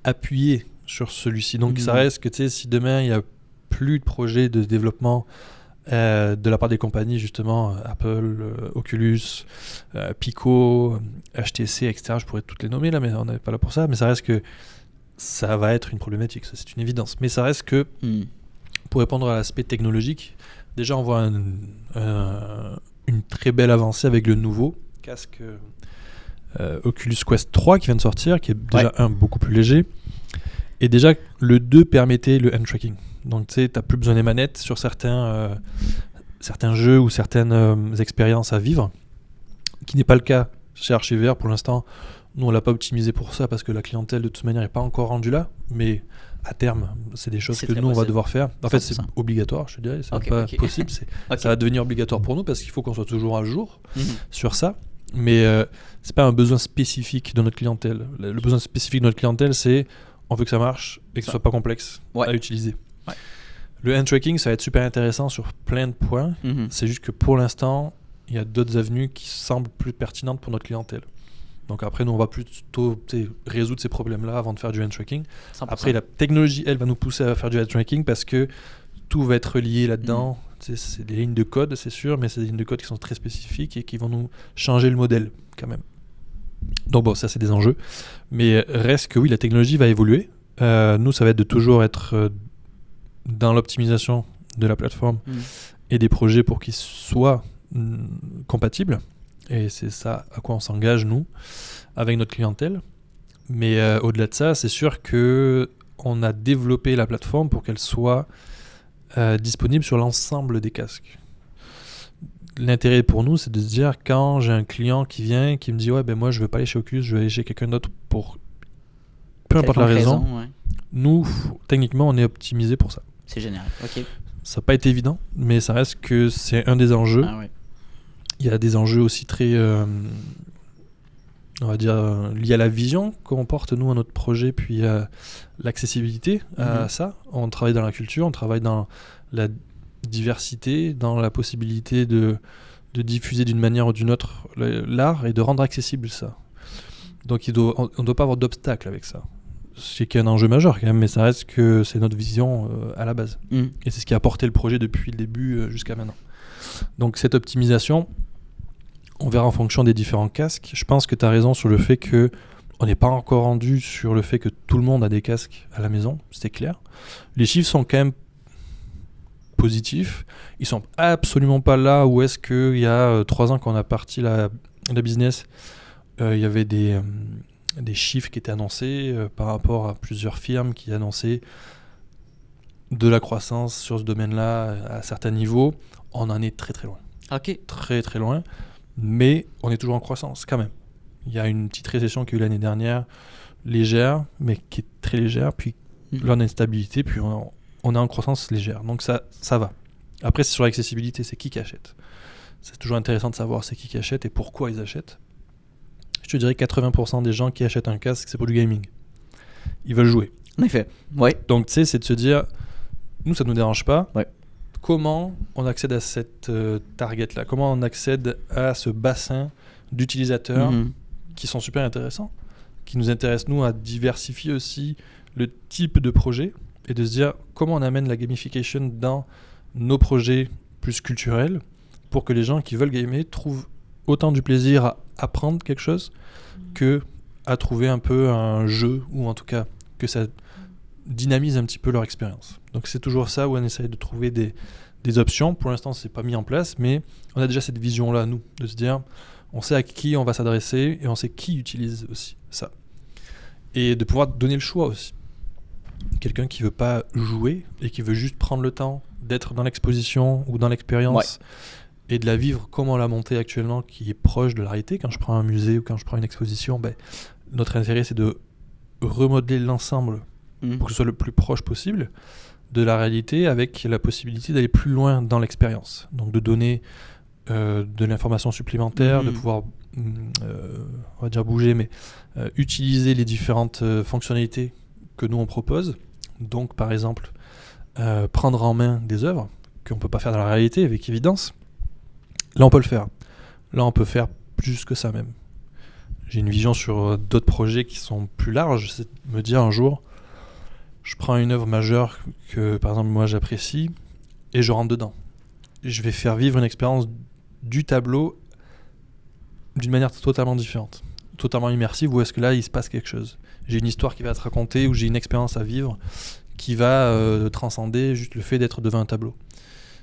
appuyé sur celui-ci. Donc ça reste que si demain il y a plus de projets de développement de la part des compagnies, justement, Apple, Oculus, Pico, HTC, etc. Je pourrais toutes les nommer là, mais on n'est pas là pour ça. Mais ça reste que ça va être une problématique, ça c'est une évidence. Mais ça reste que, pour répondre à l'aspect technologique, déjà on voit une très belle avancée avec le nouveau casque Oculus Quest 3 qui vient de sortir, qui est déjà beaucoup plus léger. Et déjà, le 2 permettait le hand tracking. Donc tu sais, tu n'as plus besoin des manettes sur certains jeux ou certaines expériences à vivre, qui n'est pas le cas chez Archivr pour l'instant. Nous, on ne l'a pas optimisé pour ça parce que la clientèle, de toute manière, n'est pas encore rendue là. Mais à terme, c'est des choses que nous, on va devoir faire. En fait, c'est obligatoire, je te dirais. C'est pas possible. Ça va devenir obligatoire pour nous parce qu'il faut qu'on soit toujours à jour sur ça. Mais c'est pas un besoin spécifique de notre clientèle. Le besoin spécifique de notre clientèle, c'est on veut que ça marche et que ce soit pas complexe à utiliser. Ouais. Le hand tracking, ça va être super intéressant sur plein de points. C'est juste que pour l'instant, il y a d'autres avenues qui semblent plus pertinentes pour notre clientèle. Donc après, nous, on va plutôt résoudre ces problèmes-là avant de faire du hand tracking. 100%. Après, la technologie, elle, va nous pousser à faire du hand tracking parce que tout va être relié là-dedans. C'est des lignes de code, c'est sûr, mais c'est des lignes de code qui sont très spécifiques et qui vont nous changer le modèle quand même. Donc bon, ça c'est des enjeux. Mais reste que oui, la technologie va évoluer. Nous, ça va être de toujours être dans l'optimisation de la plateforme et des projets pour qu'ils soient compatibles. Et c'est ça à quoi on s'engage, nous, avec notre clientèle. Mais au-delà de ça, c'est sûr qu'on a développé la plateforme pour qu'elle soit disponible sur l'ensemble des casques. L'intérêt pour nous, c'est de se dire, quand j'ai un client qui vient, qui me dit ouais, ben moi je veux pas aller chez Oculus, je vais aller chez quelqu'un d'autre pour peu importe la raison, nous, techniquement, on est optimisé pour ça. C'est génial. Ok. Ça n'a pas été évident, mais ça reste que c'est un des enjeux. Ah, ouais. Il y a des enjeux aussi très, on va dire, liés à la vision qu'on porte, nous, à notre projet, puis à l'accessibilité à ça. On travaille dans la culture, on travaille dans la diversité, dans la possibilité de diffuser d'une manière ou d'une autre l'art et de rendre accessible ça. Donc on ne doit pas avoir d'obstacle avec ça. C'est qu'il y a un enjeu majeur quand même, mais ça reste que c'est notre vision à la base. Et c'est ce qui a porté le projet depuis le début jusqu'à maintenant. Donc cette optimisation, on verra en fonction des différents casques. Je pense que tu as raison sur le fait qu'on n'est pas encore rendu sur le fait que tout le monde a des casques à la maison, c'est clair. Les chiffres sont quand même positifs. Ils sont absolument pas là où est-ce qu'il y a 3 ans quand on a parti la business, il y avait des chiffres qui étaient annoncés par rapport à plusieurs firmes qui annonçaient de la croissance sur ce domaine-là à certains niveaux. On en est très très loin. Ok. Très très loin. Mais on est toujours en croissance quand même. Il y a une petite récession qui a eu l'année dernière, légère, mais qui est très légère. Puis là, on a une stabilité, puis on est en croissance légère. Donc ça va. Après, c'est sur l'accessibilité, c'est qui achète. C'est toujours intéressant de savoir c'est qui achète et pourquoi ils achètent. Je te dirais 80% des gens qui achètent un casque, c'est pour du gaming. Ils veulent jouer. En effet, ouais. Donc tu sais, c'est de se dire, nous, ça ne nous dérange pas. Ouais. Comment on accède à cette target-là? Comment on accède à ce bassin d'utilisateurs qui sont super intéressants, qui nous intéressent, nous, à diversifier aussi le type de projet et de se dire comment on amène la gamification dans nos projets plus culturels pour que les gens qui veulent gamer trouvent autant du plaisir à apprendre quelque chose que à trouver un peu un jeu, ou en tout cas que ça dynamise un petit peu leur expérience. Donc c'est toujours ça où on essaye de trouver des options. Pour l'instant, c'est pas mis en place, mais on a déjà cette vision-là, nous, de se dire, on sait à qui on va s'adresser et on sait qui utilise aussi ça. Et de pouvoir donner le choix aussi. Quelqu'un qui veut pas jouer et qui veut juste prendre le temps d'être dans l'exposition ou dans l'expérience et de la vivre comme on l'a montée actuellement, qui est proche de la réalité. Quand je prends un musée ou quand je prends une exposition, notre intérêt, c'est de remodeler l'ensemble pour que ce soit le plus proche possible de la réalité, avec la possibilité d'aller plus loin dans l'expérience. Donc de donner de l'information supplémentaire, de pouvoir, on va dire bouger, mais utiliser les différentes fonctionnalités que nous on propose. Donc par exemple, prendre en main des œuvres qu'on ne peut pas faire dans la réalité avec évidence, là on peut le faire. Là on peut faire plus que ça même. J'ai une vision sur d'autres projets qui sont plus larges, c'est de me dire un jour, je prends une œuvre majeure que par exemple moi j'apprécie et je rentre dedans. Je vais faire vivre une expérience du tableau d'une manière totalement différente, totalement immersive, où est-ce que là il se passe quelque chose. J'ai une histoire qui va être racontée, ou j'ai une expérience à vivre qui va transcender juste le fait d'être devant un tableau.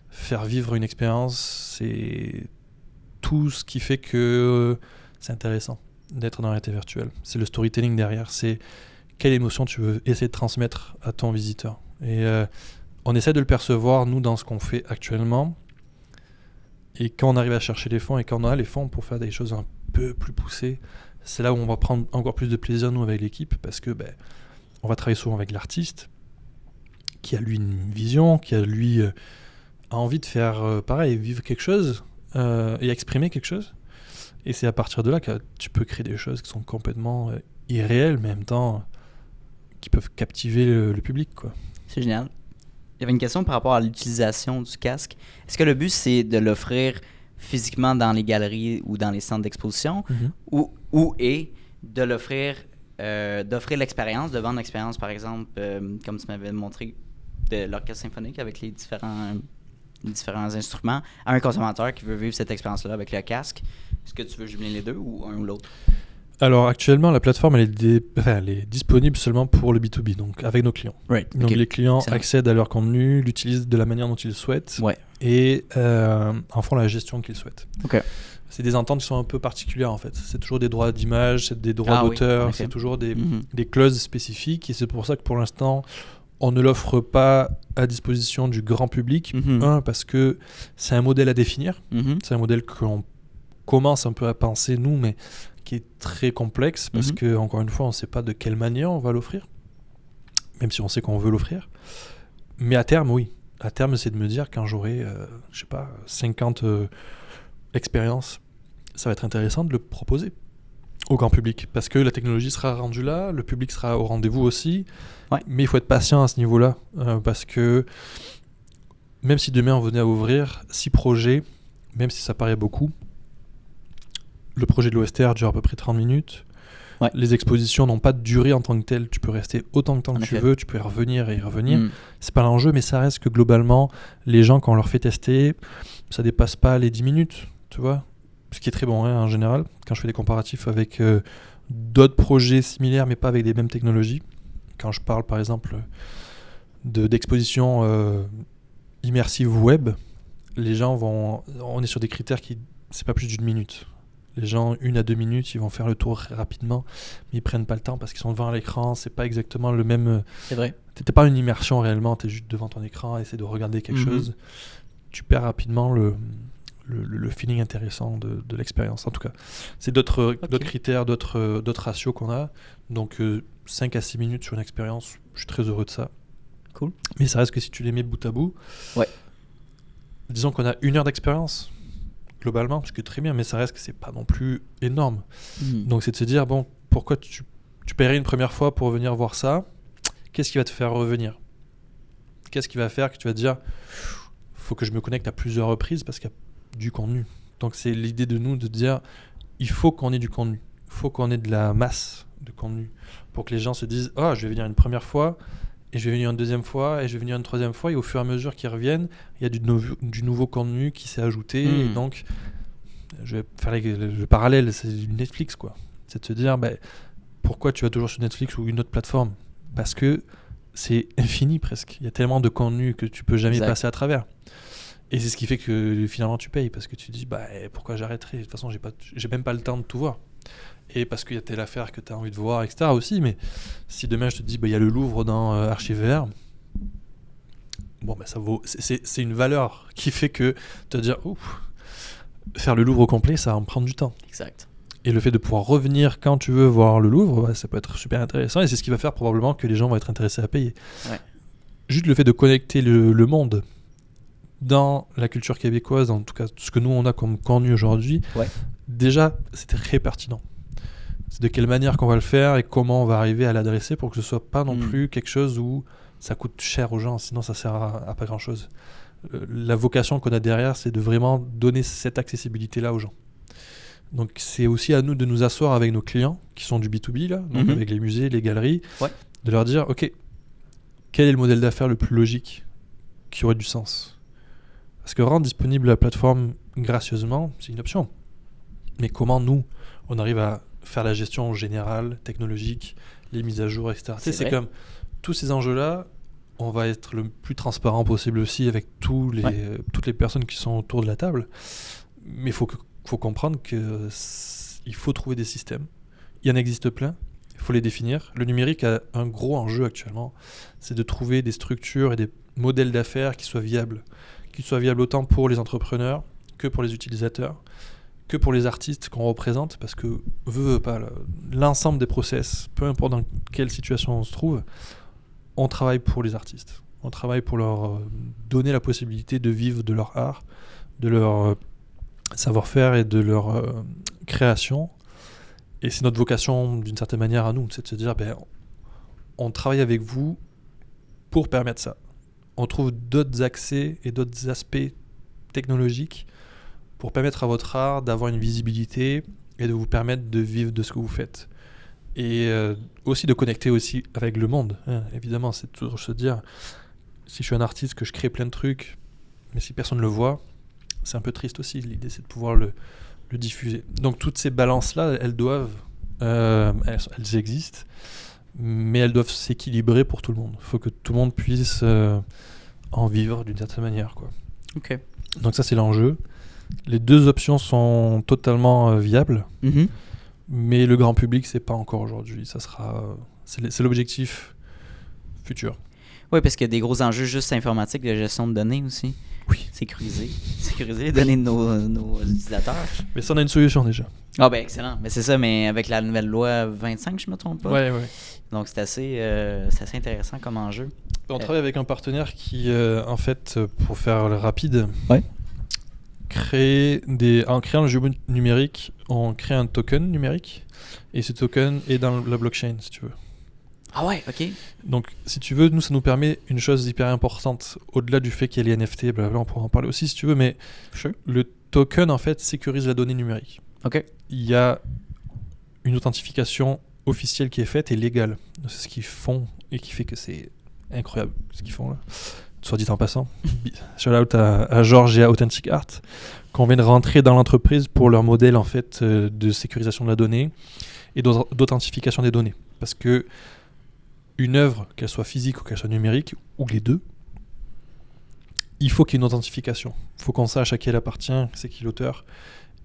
Faire vivre une expérience, c'est tout ce qui fait que c'est intéressant d'être dans la réalité virtuelle. C'est le storytelling derrière, c'est quelle émotion tu veux essayer de transmettre à ton visiteur. Et on essaie de le percevoir, nous, dans ce qu'on fait actuellement. Et quand on arrive à chercher les fonds, et quand on a les fonds pour faire des choses un peu plus poussées, c'est là où on va prendre encore plus de plaisir, nous, avec l'équipe, parce que on va travailler souvent avec l'artiste, qui a, lui, une vision, qui a, lui, a envie de faire pareil, vivre quelque chose, et exprimer quelque chose. Et c'est à partir de là que tu peux créer des choses qui sont complètement irréelles, mais en même temps, qui peuvent captiver le public, quoi. C'est génial. Il y avait une question par rapport à l'utilisation du casque. Est-ce que le but, c'est de l'offrir physiquement dans les galeries ou dans les centres d'exposition, ou est de l'offrir, d'offrir l'expérience, de vendre l'expérience, par exemple, comme tu m'avais montré, de l'orchestre symphonique avec les différents instruments, à un consommateur qui veut vivre cette expérience-là avec le casque? Est-ce que tu veux jumeler les deux ou un ou l'autre? Alors actuellement, la plateforme elle est disponible seulement pour le B2B, donc avec nos clients. Right. Donc les clients accèdent à leur contenu, l'utilisent de la manière dont ils le souhaitent, et en font la gestion qu'ils souhaitent. Okay. C'est des ententes qui sont un peu particulières en fait. C'est toujours des droits d'image, c'est des droits d'auteur, c'est toujours des clauses spécifiques, et c'est pour ça que pour l'instant, on ne l'offre pas à disposition du grand public. Un, parce que c'est un modèle à définir, c'est un modèle qu'on commence un peu à penser nous, mais qui est très complexe parce que, encore une fois, on ne sait pas de quelle manière on va l'offrir, même si on sait qu'on veut l'offrir. Mais à terme, oui. À terme, c'est de me dire quand j'aurai, 50 expériences, ça va être intéressant de le proposer au grand public parce que la technologie sera rendue là, le public sera au rendez-vous aussi. Mais il faut être patient à ce niveau-là parce que même si demain on venait à ouvrir 6 projets, même si ça paraît beaucoup, le projet de l'OSTR dure à peu près 30 minutes. Les expositions n'ont pas de durée en tant que telle. Tu peux rester autant de temps que tu veux, tu peux y revenir et y revenir. C'est pas l'enjeu, mais ça reste que globalement, les gens, quand on leur fait tester, ça dépasse pas les 10 minutes, tu vois. Ce qui est très bon en général, quand je fais des comparatifs avec d'autres projets similaires, mais pas avec les mêmes technologies. Quand je parle par exemple d'exposition immersive web, les gens on est sur des critères qui, c'est pas plus d'une minute. Les gens, 1 à 2 minutes, ils vont faire le tour rapidement, mais ils prennent pas le temps parce qu'ils sont devant l'écran, c'est pas exactement le même... C'est vrai. T'es pas une immersion réellement, t'es juste devant ton écran, essayer de regarder quelque chose. Tu perds rapidement le feeling intéressant de l'expérience. En tout cas, c'est d'autres critères, d'autres ratios qu'on a. Donc 5 à 6 minutes sur une expérience, je suis très heureux de ça. Cool. Mais ça reste que si tu les mets bout à bout, disons qu'on a 1 heure d'expérience, globalement, ce qui est très bien, mais ça reste que c'est pas non plus énorme. Donc c'est de se dire, bon, pourquoi tu paierais une première fois pour venir voir ça? Qu'est-ce qui va te faire revenir? Qu'est-ce qui va faire que tu vas te dire, faut que je me connecte à plusieurs reprises parce qu'il y a du contenu. Donc c'est l'idée de nous de dire, il faut qu'on ait du contenu, il faut qu'on ait de la masse de contenu pour que les gens se disent, je vais venir une première fois, et je vais venir une deuxième fois, et je vais venir une troisième fois, et au fur et à mesure qu'ils reviennent, il y a du nouveau contenu qui s'est ajouté, et donc je vais faire le parallèle, c'est du Netflix, quoi. C'est de se dire, pourquoi tu vas toujours sur Netflix ou une autre plateforme? Parce que c'est infini presque, il y a tellement de contenu que tu peux jamais passer à travers. Et c'est ce qui fait que finalement tu payes, parce que tu te dis, pourquoi j'arrêterai? De toute façon, j'ai même pas le temps de tout voir. Et parce qu'il y a telle affaire que tu as envie de voir, etc. aussi. Mais si demain je te dis, il y a le Louvre dans Archives, ça vaut. C'est une valeur qui fait que te dire, faire le Louvre au complet, ça va me prendre du temps. Exact. Et le fait de pouvoir revenir quand tu veux voir le Louvre, ça peut être super intéressant. Et c'est ce qui va faire probablement que les gens vont être intéressés à payer. Juste le fait de connecter le monde dans la culture québécoise, en tout cas ce que nous on a comme contenu aujourd'hui, déjà c'est très pertinent. C'est de quelle manière qu'on va le faire et comment on va arriver à l'adresser pour que ce soit pas non plus quelque chose où ça coûte cher aux gens, sinon ça sert à pas grand-chose. La vocation qu'on a derrière, c'est de vraiment donner cette accessibilité-là aux gens. Donc c'est aussi à nous de nous asseoir avec nos clients, qui sont du B2B, là, donc avec les musées, les galeries, de leur dire, ok, quel est le modèle d'affaires le plus logique qui aurait du sens ? Parce que rendre disponible la plateforme gracieusement, c'est une option. Mais comment nous, on arrive à faire la gestion générale, technologique, les mises à jour, etc. C'est comme tous ces enjeux-là, on va être le plus transparent possible aussi avec toutes les personnes qui sont autour de la table. Mais il faut comprendre qu'il faut trouver des systèmes. Il y en existe plein, il faut les définir. Le numérique a un gros enjeu actuellement, c'est de trouver des structures et des modèles d'affaires qui soient viables autant pour les entrepreneurs que pour les utilisateurs, que pour les artistes qu'on représente, parce que veut pas, l'ensemble des process, peu importe dans quelle situation on se trouve, on travaille pour les artistes. On travaille pour leur donner la possibilité de vivre de leur art, de leur savoir-faire et de leur création. Et c'est notre vocation, d'une certaine manière, à nous, c'est de se dire, on travaille avec vous pour permettre ça. On trouve d'autres accès et d'autres aspects technologiques pour permettre à votre art d'avoir une visibilité et de vous permettre de vivre de ce que vous faites. Et aussi de connecter aussi avec le monde. Évidemment, c'est toujours se dire, si je suis un artiste, que je crée plein de trucs, mais si personne ne le voit, c'est un peu triste aussi. L'idée, c'est de pouvoir le diffuser. Donc toutes ces balances-là, elles existent, mais elles doivent s'équilibrer pour tout le monde. Il faut que tout le monde puisse en vivre d'une certaine manière, quoi. Ok. Donc ça, c'est l'enjeu. Les deux options sont totalement viables, mais le grand public, c'est pas encore aujourd'hui. Ça sera, c'est l'objectif futur. Oui, parce qu'il y a des gros enjeux juste informatiques de gestion de données aussi. Oui. Sécuriser les données de nos utilisateurs. Mais ça, on a une solution déjà. Ah ben excellent. Mais c'est ça, mais avec la nouvelle loi 25, je me trompe pas. Ouais. Donc c'est assez intéressant comme enjeu. On travaille avec un partenaire qui, en fait, pour faire le rapide, en créant le jumeau numérique, on crée un token numérique, et ce token est dans la blockchain, si tu veux. Ah ouais, ok. Donc, si tu veux, nous, ça nous permet une chose hyper importante, au-delà du fait qu'il y a les NFT, blablabla, on pourra en parler aussi si tu veux, mais le token, en fait, sécurise la donnée numérique. Ok. Il y a une authentification officielle qui est faite et légale. C'est ce qu'ils font et qui fait que c'est incroyable ce qu'ils font là. Soit dit en passant. Shout out à George et à Authentic Art, qu'on vient de rentrer dans l'entreprise pour leur modèle en fait de sécurisation de la donnée et d'authentification des données. Parce que une œuvre, qu'elle soit physique ou qu'elle soit numérique, ou les deux, il faut qu'il y ait une authentification. Il faut qu'on sache à qui elle appartient, c'est qui l'auteur.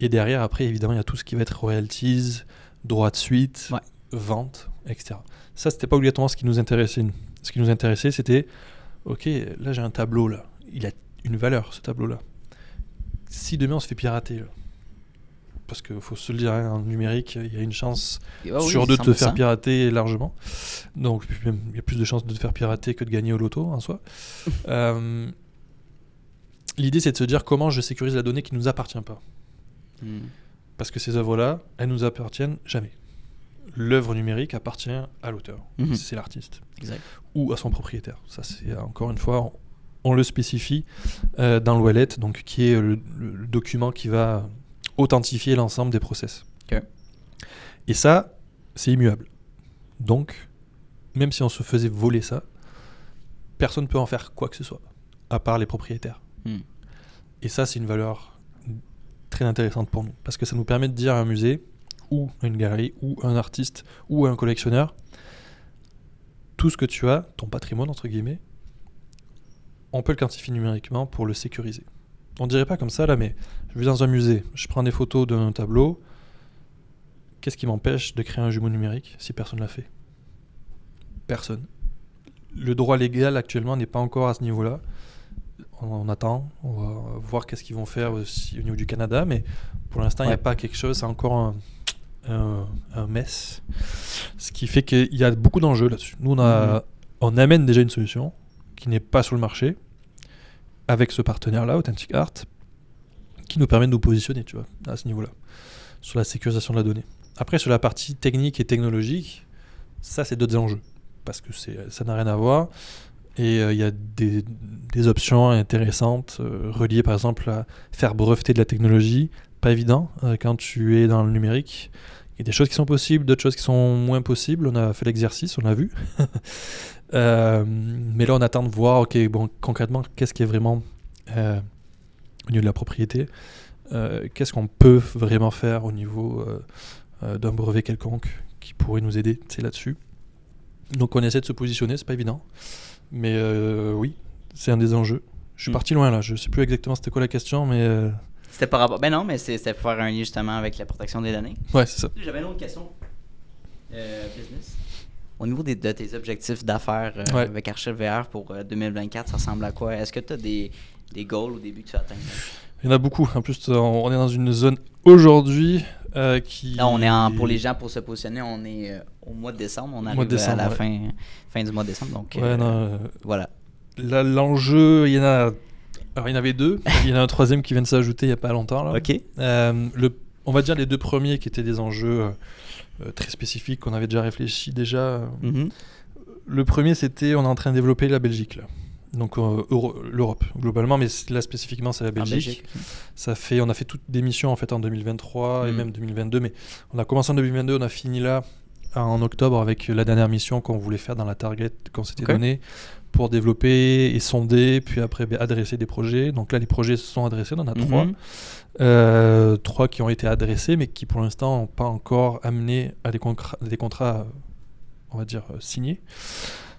Et derrière, après, évidemment, il y a tout ce qui va être royalties, droit de suite, vente, etc. Ça, c'était pas obligatoirement ce qui nous intéressait. Ce qui nous intéressait, c'était, ok, là j'ai un tableau, là. Il a une valeur, ce tableau-là. Si demain on se fait pirater, là, parce qu'il faut se le dire, en numérique, il y a une chance sur deux de te faire pirater largement. Donc, il y a plus de chances de te faire pirater que de gagner au loto, en soi. L'idée, c'est de se dire comment je sécurise la donnée qui ne nous appartient pas. Parce que ces œuvres-là, elles nous appartiennent jamais. L'œuvre numérique appartient à l'auteur, c'est l'artiste, exact. Ou à son propriétaire. Ça, c'est encore une fois, on le spécifie dans le wallet, donc qui est le document qui va authentifier l'ensemble des process. Okay. Et ça, c'est immuable. Donc, même si on se faisait voler ça, personne ne peut en faire quoi que ce soit, à part les propriétaires. Et ça, c'est une valeur très intéressante pour nous, parce que ça nous permet de dire à un musée, ou à une galerie, ou à un artiste, ou à un collectionneur, tout ce que tu as, ton patrimoine, entre guillemets, on peut le quantifier numériquement pour le sécuriser. On dirait pas comme ça là, mais je vais dans un musée, je prends des photos d'un tableau, qu'est-ce qui m'empêche de créer un jumeau numérique si personne l'a fait ? Personne. Le droit légal actuellement n'est pas encore à ce niveau-là. On attend, on va voir qu'est-ce qu'ils vont faire aussi au niveau du Canada, mais pour l'instant il n'y a pas quelque chose, c'est encore un mess. Ce qui fait qu'il y a beaucoup d'enjeux là-dessus. Nous on amène déjà une solution qui n'est pas sur le marché, avec ce partenaire-là, Authentic Art, qui nous permet de nous positionner, tu vois, à ce niveau-là, sur la sécurisation de la donnée. Après, sur la partie technique et technologique, ça, c'est d'autres enjeux, parce que ça n'a rien à voir. Et il y a des options intéressantes reliées par exemple à faire breveter de la technologie. Pas évident quand tu es dans le numérique. Il y a des choses qui sont possibles, d'autres choses qui sont moins possibles. On a fait l'exercice, on l'a vu. Mais là, on attend de voir, ok, bon, concrètement, qu'est-ce qui est vraiment au niveau de la propriété, qu'est-ce qu'on peut vraiment faire au niveau d'un brevet quelconque qui pourrait nous aider, c'est là-dessus. Donc on essaie de se positionner, c'est pas évident. Mais oui, c'est un des enjeux. Je suis parti loin là, je sais plus exactement c'était quoi la question, mais... C'était par rapport... Ben non, mais c'était pour faire un lien justement avec la protection des données. Ouais, c'est ça. J'avais une autre question. Business. Au niveau de tes objectifs d'affaires avec Archive VR pour 2024, ça ressemble à quoi? Est-ce que tu as des goals au début que tu atteins? Il y en a beaucoup. En plus, on est dans une zone aujourd'hui qui... Là, on est pour les gens, pour se positionner, on est au mois de décembre. On arrive à la fin du mois de décembre. Donc, voilà. Là, l'enjeu, il y en a... Alors, il y en avait deux. Il y en a un troisième qui vient de s'ajouter il n'y a pas longtemps. Là. OK. On va dire les deux premiers qui étaient des enjeux très spécifiques qu'on avait déjà réfléchi déjà. Mm-hmm. Le premier, c'était on est en train de développer la Belgique. Là. Donc l'Europe globalement, mais là spécifiquement c'est la Belgique. On a fait toutes des missions en fait en 2023 et même 2022, mais on a commencé en 2022, on a fini là en octobre avec la dernière mission qu'on voulait faire dans la target qu'on s'était donné pour développer et sonder, puis après adresser des projets. Donc là les projets se sont adressés, on en a trois qui ont été adressés, mais qui pour l'instant n'ont pas encore amené à des contrats, on va dire signés,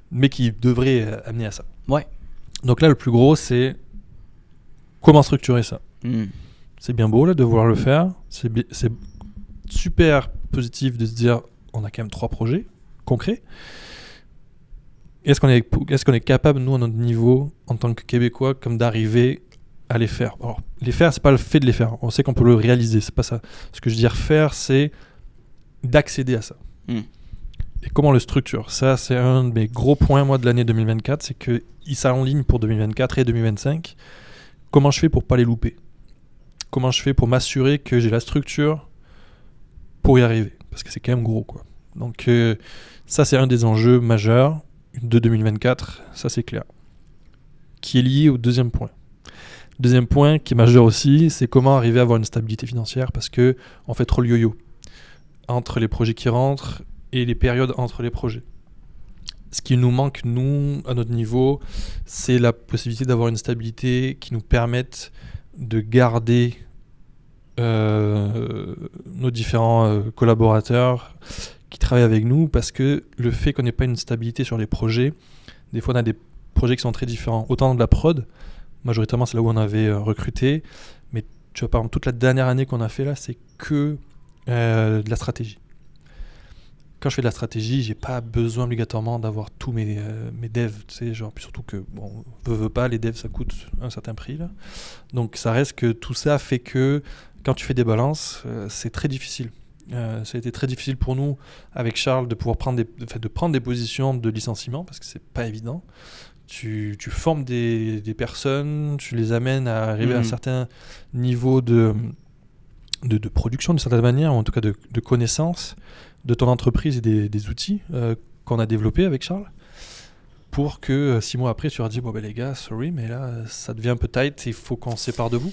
mais qui devraient amener à ça. Ouais. Donc là, le plus gros, c'est comment structurer ça. C'est bien beau là, de vouloir le faire. C'est super positif de se dire on a quand même 3 projets concrets. Est-ce qu'on est capable, nous, à notre niveau, en tant que Québécois, comme d'arriver à les faire? Alors, les faire, c'est pas le fait de les faire. On sait qu'on peut le réaliser, c'est pas ça. Ce que je veux dire faire, c'est d'accéder à ça. Et comment on le structure? Ça, c'est un de mes gros points, moi, de l'année 2024, c'est qu'il s'aligne pour 2024 et 2025. Comment je fais pour pas les louper? Comment je fais pour m'assurer que j'ai la structure pour y arriver? Parce que c'est quand même gros, quoi. Donc, ça, c'est un des enjeux majeurs de 2024, ça, c'est clair. Qui est lié au deuxième point. Deuxième point, qui est majeur aussi, c'est comment arriver à avoir une stabilité financière, parce qu'on fait trop le yo-yo entre les projets qui rentrent et les périodes entre les projets. Ce qui nous manque, nous, à notre niveau, c'est la possibilité d'avoir une stabilité qui nous permette de garder nos différents collaborateurs qui travaillent avec nous, parce que le fait qu'on n'ait pas une stabilité sur les projets, des fois on a des projets qui sont très différents. Autant de la prod, majoritairement c'est là où on avait recruté, mais tu vois, par exemple, toute la dernière année qu'on a fait là, c'est que de la stratégie. Quand je fais de la stratégie, j'ai pas besoin obligatoirement d'avoir tous mes devs, tu sais, genre, puis surtout que, bon, veut pas, les devs ça coûte un certain prix là. Donc ça reste que tout ça fait que quand tu fais des balances, c'est très difficile. Ça a été très difficile pour nous avec Charles de pouvoir prendre des positions de licenciement parce que c'est pas évident. Tu formes des personnes, tu les amènes à arriver à un certain niveau de production d'une certaine manière, ou en tout cas de connaissance de ton entreprise et des outils qu'on a développés avec Charles, pour que 6 mois après tu leur dis bon ben les gars, sorry, mais là ça devient un peu tight, il faut qu'on se sépare de vous.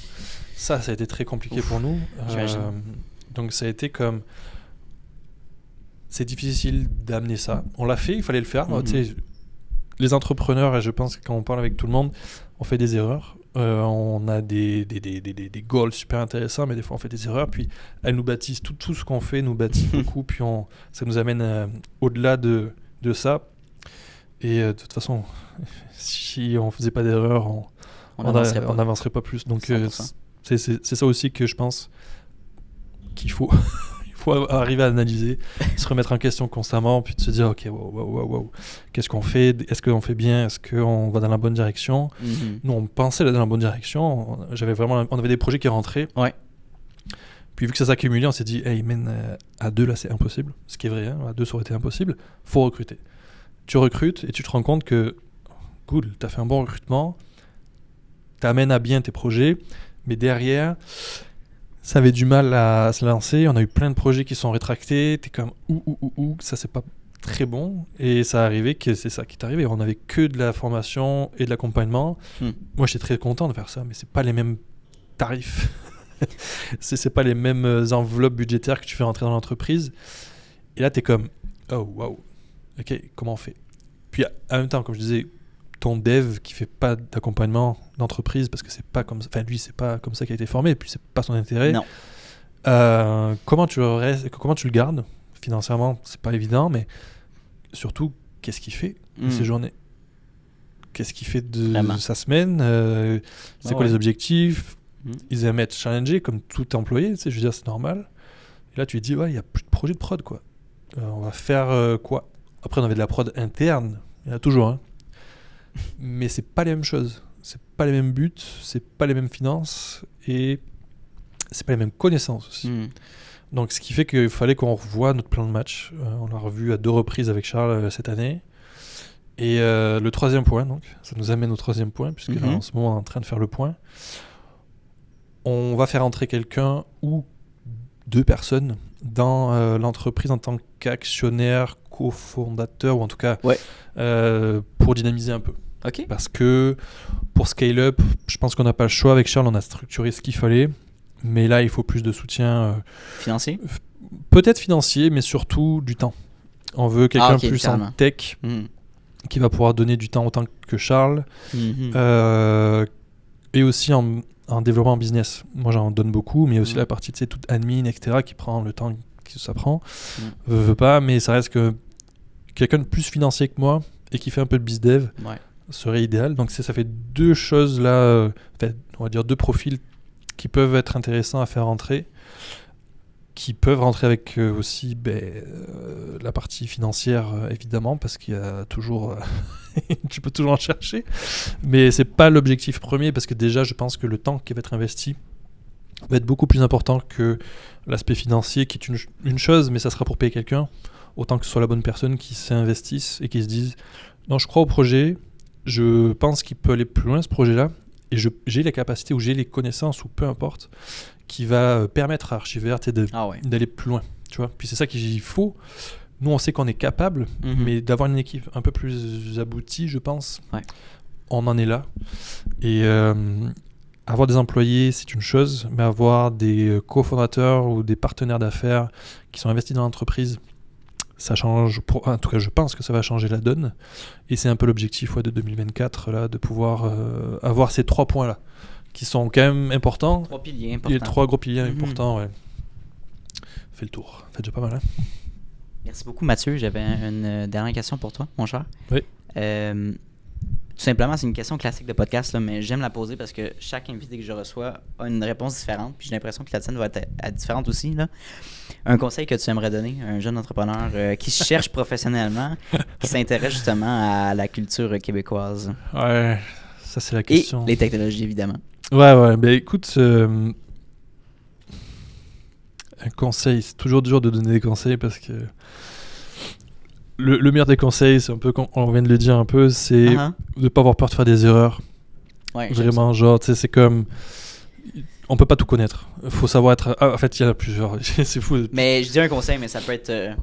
Ça a été très compliqué pour nous. Donc ça a été comme... C'est difficile d'amener ça. On l'a fait, il fallait le faire. Tu sais, les entrepreneurs, et je pense que quand on parle avec tout le monde, on fait des erreurs. On a des goals super intéressants, mais des fois on fait des erreurs, puis elles nous bâtissent, tout ce qu'on fait nous bâtit beaucoup, puis ça nous amène au-delà de ça. Et de toute façon, si on faisait pas d'erreurs, on n'avancerait pas plus. Donc c'est ça aussi que je pense qu'il faut arriver à analyser, se remettre en question constamment, puis de se dire ok, wow, qu'est-ce qu'on fait? Est-ce qu'on fait bien? Est-ce qu'on va dans la bonne direction? Nous, on pensait aller dans la bonne direction. On avait des projets qui rentraient. Ouais. Puis vu que ça s'accumulait, on s'est dit hey man, à 2 là c'est impossible. Ce qui est vrai, hein, à 2 ça aurait été impossible. Faut recruter. Tu recrutes et tu te rends compte que cool, t'as fait un bon recrutement, t'amènes à bien tes projets, mais derrière ça avait du mal à se lancer. On a eu plein de projets qui sont rétractés. T'es comme ça s'est pas très bon et ça arrivait que c'est ça qui est arrivé. On n'avait que de la formation et de l'accompagnement. Moi, j'étais très content de faire ça, mais c'est pas les mêmes tarifs. c'est pas les mêmes enveloppes budgétaires que tu fais rentrer dans l'entreprise. Et là, t'es comme, oh waouh, ok, comment on fait? Puis en même temps, comme je disais, ton dev qui fait pas d'accompagnement d'entreprise parce que c'est pas comme ça, enfin lui c'est pas comme ça qu'il a été formé et puis c'est pas son intérêt. Non. Comment tu le gardes financièrement, c'est pas évident, mais surtout qu'est-ce qu'il fait de ses journées, qu'est-ce qu'il fait de sa semaine, c'est quoi les objectifs. Ils aiment être challengés comme tout employé, tu sais, je veux dire c'est normal. Et là tu lui dis il y a plus de projet de prod quoi. On va faire quoi? Après on avait de la prod interne, il y en a toujours hein. Mais c'est pas les mêmes choses, c'est pas les mêmes buts, c'est pas les mêmes finances et c'est pas les mêmes connaissances aussi. Donc ce qui fait qu'il fallait qu'on revoie notre plan de match. On l'a revu à 2 reprises avec Charles cette année. Et le 3e point, donc, ça nous amène au 3e point, puisque là en ce moment on est en train de faire le point. On va faire entrer quelqu'un ou 2 personnes dans l'entreprise en tant qu'actionnaire, cofondateur, ou en tout cas pour dynamiser un peu. Okay. Parce que pour scale up, je pense qu'on n'a pas le choix. Avec Charles, on a structuré ce qu'il fallait. Mais là, il faut plus de soutien. Financier? Peut-être financier, mais surtout du temps. On veut quelqu'un plus en tech qui va pouvoir donner du temps autant que Charles. Et aussi en développement business. Moi, j'en donne beaucoup, mais il y a aussi la partie, tu sais, toute admin, etc., qui prend le temps que ça prend. Veut pas, mais ça reste que quelqu'un de plus financier que moi et qui fait un peu de bizdev serait idéal. Donc, ça fait 2 choses là, on va dire 2 profils qui peuvent être intéressants à faire rentrer, qui peuvent rentrer avec aussi la partie financière, évidemment, parce qu'il y a toujours... tu peux toujours en chercher, mais c'est pas l'objectif premier, parce que déjà, je pense que le temps qui va être investi va être beaucoup plus important que l'aspect financier, qui est une chose, mais ça sera pour payer quelqu'un, autant que ce soit la bonne personne qui s'investisse et qui se dise « Non, je crois au projet, je pense qu'il peut aller plus loin, ce projet-là, et j'ai les capacités ou j'ai les connaissances ou peu importe qui va permettre à Archivert d'aller plus loin, tu vois. Puis c'est ça qu'il faut. Nous on sait qu'on est capable, mais d'avoir une équipe un peu plus aboutie, je pense. On en est là. Et avoir des employés c'est une chose, mais avoir des cofondateurs ou des partenaires d'affaires qui sont investis dans l'entreprise, ça change, en tout cas je pense que ça va changer la donne, et c'est un peu l'objectif de 2024 là, de pouvoir avoir ces 3 points là qui sont quand même importants. 3 piliers importants. Les 3 gros piliers importants, Fais le tour, fait déjà pas mal. Merci beaucoup Mathieu, j'avais une dernière question pour toi mon cher. Oui. Tout simplement, c'est une question classique de podcast, là, mais j'aime la poser parce que chaque invité que je reçois a une réponse différente. Puis j'ai l'impression que la tienne va être différente aussi. Là. Un conseil que tu aimerais donner à un jeune entrepreneur qui se cherche professionnellement, qui s'intéresse justement à la culture québécoise. Ouais, ça c'est la question. Et les technologies, évidemment. Ouais, ben écoute, un conseil, c'est toujours dur de donner des conseils parce que le meilleur des conseils, c'est un peu, on vient de le dire un peu, c'est de ne pas avoir peur de faire des erreurs. Ouais, vraiment, genre, tu sais, c'est comme... On peut pas tout connaître. Il faut savoir être... en fait, il y en a plusieurs. C'est fou. Mais je dis un conseil, mais ça peut être...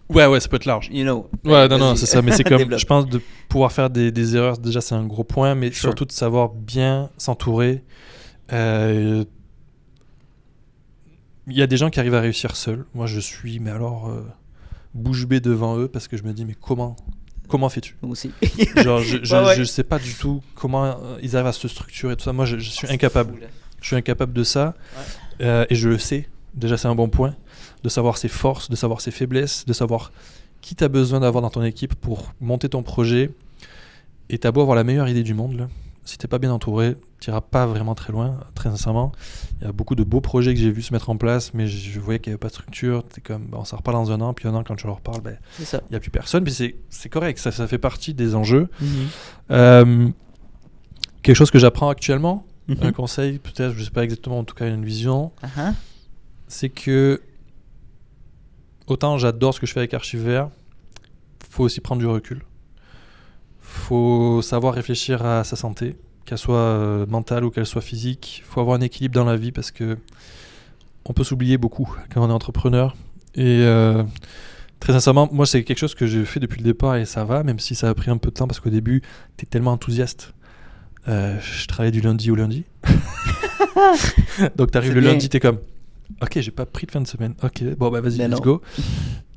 Ouais, ça peut être large. You know. Ouais, non, c'est ça. Mais c'est comme... Je pense de pouvoir faire des erreurs, déjà, c'est un gros point, mais surtout de savoir bien s'entourer. Il y a des gens qui arrivent à réussir seuls. Moi, je suis... Mais alors... bouche bée devant eux parce que je me dis mais comment fais-tu? Moi aussi. Genre je sais pas du tout comment ils arrivent à se structurer tout ça. Moi je suis incapable. Je suis incapable de ça. Et je le sais. Déjà c'est un bon point de savoir ses forces, de savoir ses faiblesses, de savoir qui t'as besoin d'avoir dans ton équipe pour monter ton projet. Et t'as beau avoir la meilleure idée du monde là. Si t'es pas bien entouré, t'iras pas vraiment très loin, très sincèrement. Il y a beaucoup de beaux projets que j'ai vus se mettre en place, mais je voyais qu'il n'y avait pas de structure. T'es comme, on s'en reparle dans un an, puis un an, quand je leur parle, il n'y a plus personne. Puis c'est correct, ça fait partie des enjeux. Quelque chose que j'apprends actuellement, un conseil, peut-être, je sais pas exactement, en tout cas une vision, c'est que autant j'adore ce que je fais avec Archivert, faut aussi prendre du recul. Faut savoir réfléchir à sa santé, qu'elle soit mentale ou qu'elle soit physique. Faut avoir un équilibre dans la vie parce que on peut s'oublier beaucoup quand on est entrepreneur. Et Très sincèrement, moi, c'est quelque chose que j'ai fait depuis le départ et ça va, même si ça a pris un peu de temps parce qu'au début, t'es tellement enthousiaste. Je travaillais du lundi au lundi. Donc, t'arrives C'est le bien. lundi, t'es comme, ok, j'ai pas pris de fin de semaine. Ok, bon, bah vas-y, Mais let's non. go.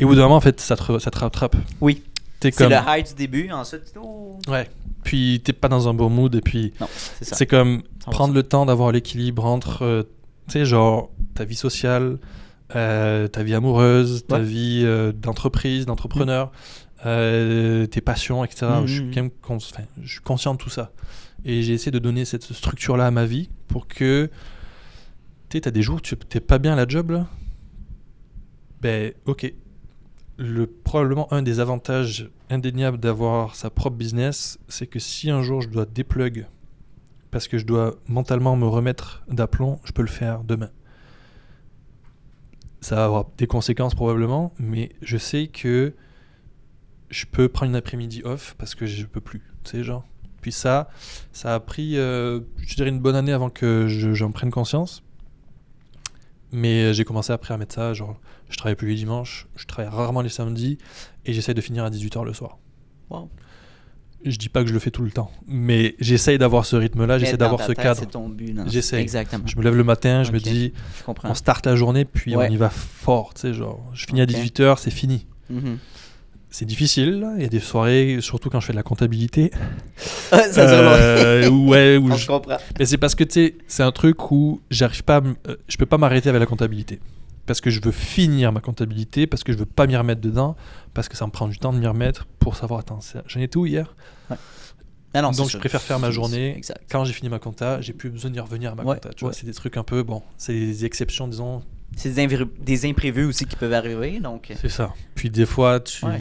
Et au bout d'un moment, en fait, ça te rattrape. Oui. T'es C'est comme, le high du début, ensuite. Oh. ouais. Puis, t'es pas dans un bon mood et puis, Non, c'est ça. c'est comme 100%. prendre le temps d'avoir l'équilibre entre, tu sais, genre, ta vie sociale, ta vie amoureuse, ta Ouais. vie d'entreprise, d'entrepreneur, tes passions, etc. Mhm. Je suis quand même je suis conscient de tout ça. Et j'ai essayé de donner cette structure-là à ma vie pour que, tu sais, t'as des jours où t'es pas bien à la job, là. Ben, ok. Probablement un des avantages indéniables d'avoir sa propre business, c'est que si un jour je dois déplug parce que je dois mentalement me remettre d'aplomb, je peux le faire demain. Ça va avoir des conséquences probablement, mais je sais que je peux prendre une après-midi off parce que je peux plus, tu sais, genre. Puis ça a pris, je dirais, une bonne année avant que j'en prenne conscience. Mais j'ai commencé après à mettre ça, genre, je travaille plus les dimanches, je travaille rarement les samedis, et j'essaye de finir à 18h le soir. Wow. Je dis pas que je le fais tout le temps, mais j'essaye d'avoir ce rythme-là, j'essaie Mais d'avoir dans ce ta tête, cadre. C'est ton but. J'essaie. Exactement. Je me lève le matin, je me Ok. dis, Je comprends. on start la journée, puis Ouais. on y va fort, tu sais, genre, je finis Ok. à 18h, c'est fini. Mhm. C'est difficile, là. Il y a des soirées, surtout quand je fais de la comptabilité. Ça dure longtemps. Ouais, où Je comprends. Mais c'est parce que, tu sais, c'est un truc où j'arrive pas je peux pas m'arrêter avec la comptabilité. Parce que je veux finir ma comptabilité, parce que je veux pas m'y remettre dedans, parce que ça me prend du temps de m'y remettre pour savoir, attends, j'en étais où hier ? Ah non, c'est Donc je sûr. préfère faire ma journée. Exact. Quand j'ai fini ma compta, j'ai plus besoin d'y revenir à ma Ouais, compta. Tu vois, ouais. c'est des trucs un peu, bon, c'est des exceptions, disons. C'est des imprévus aussi qui peuvent arriver, donc. C'est ça. Puis des fois, Ouais.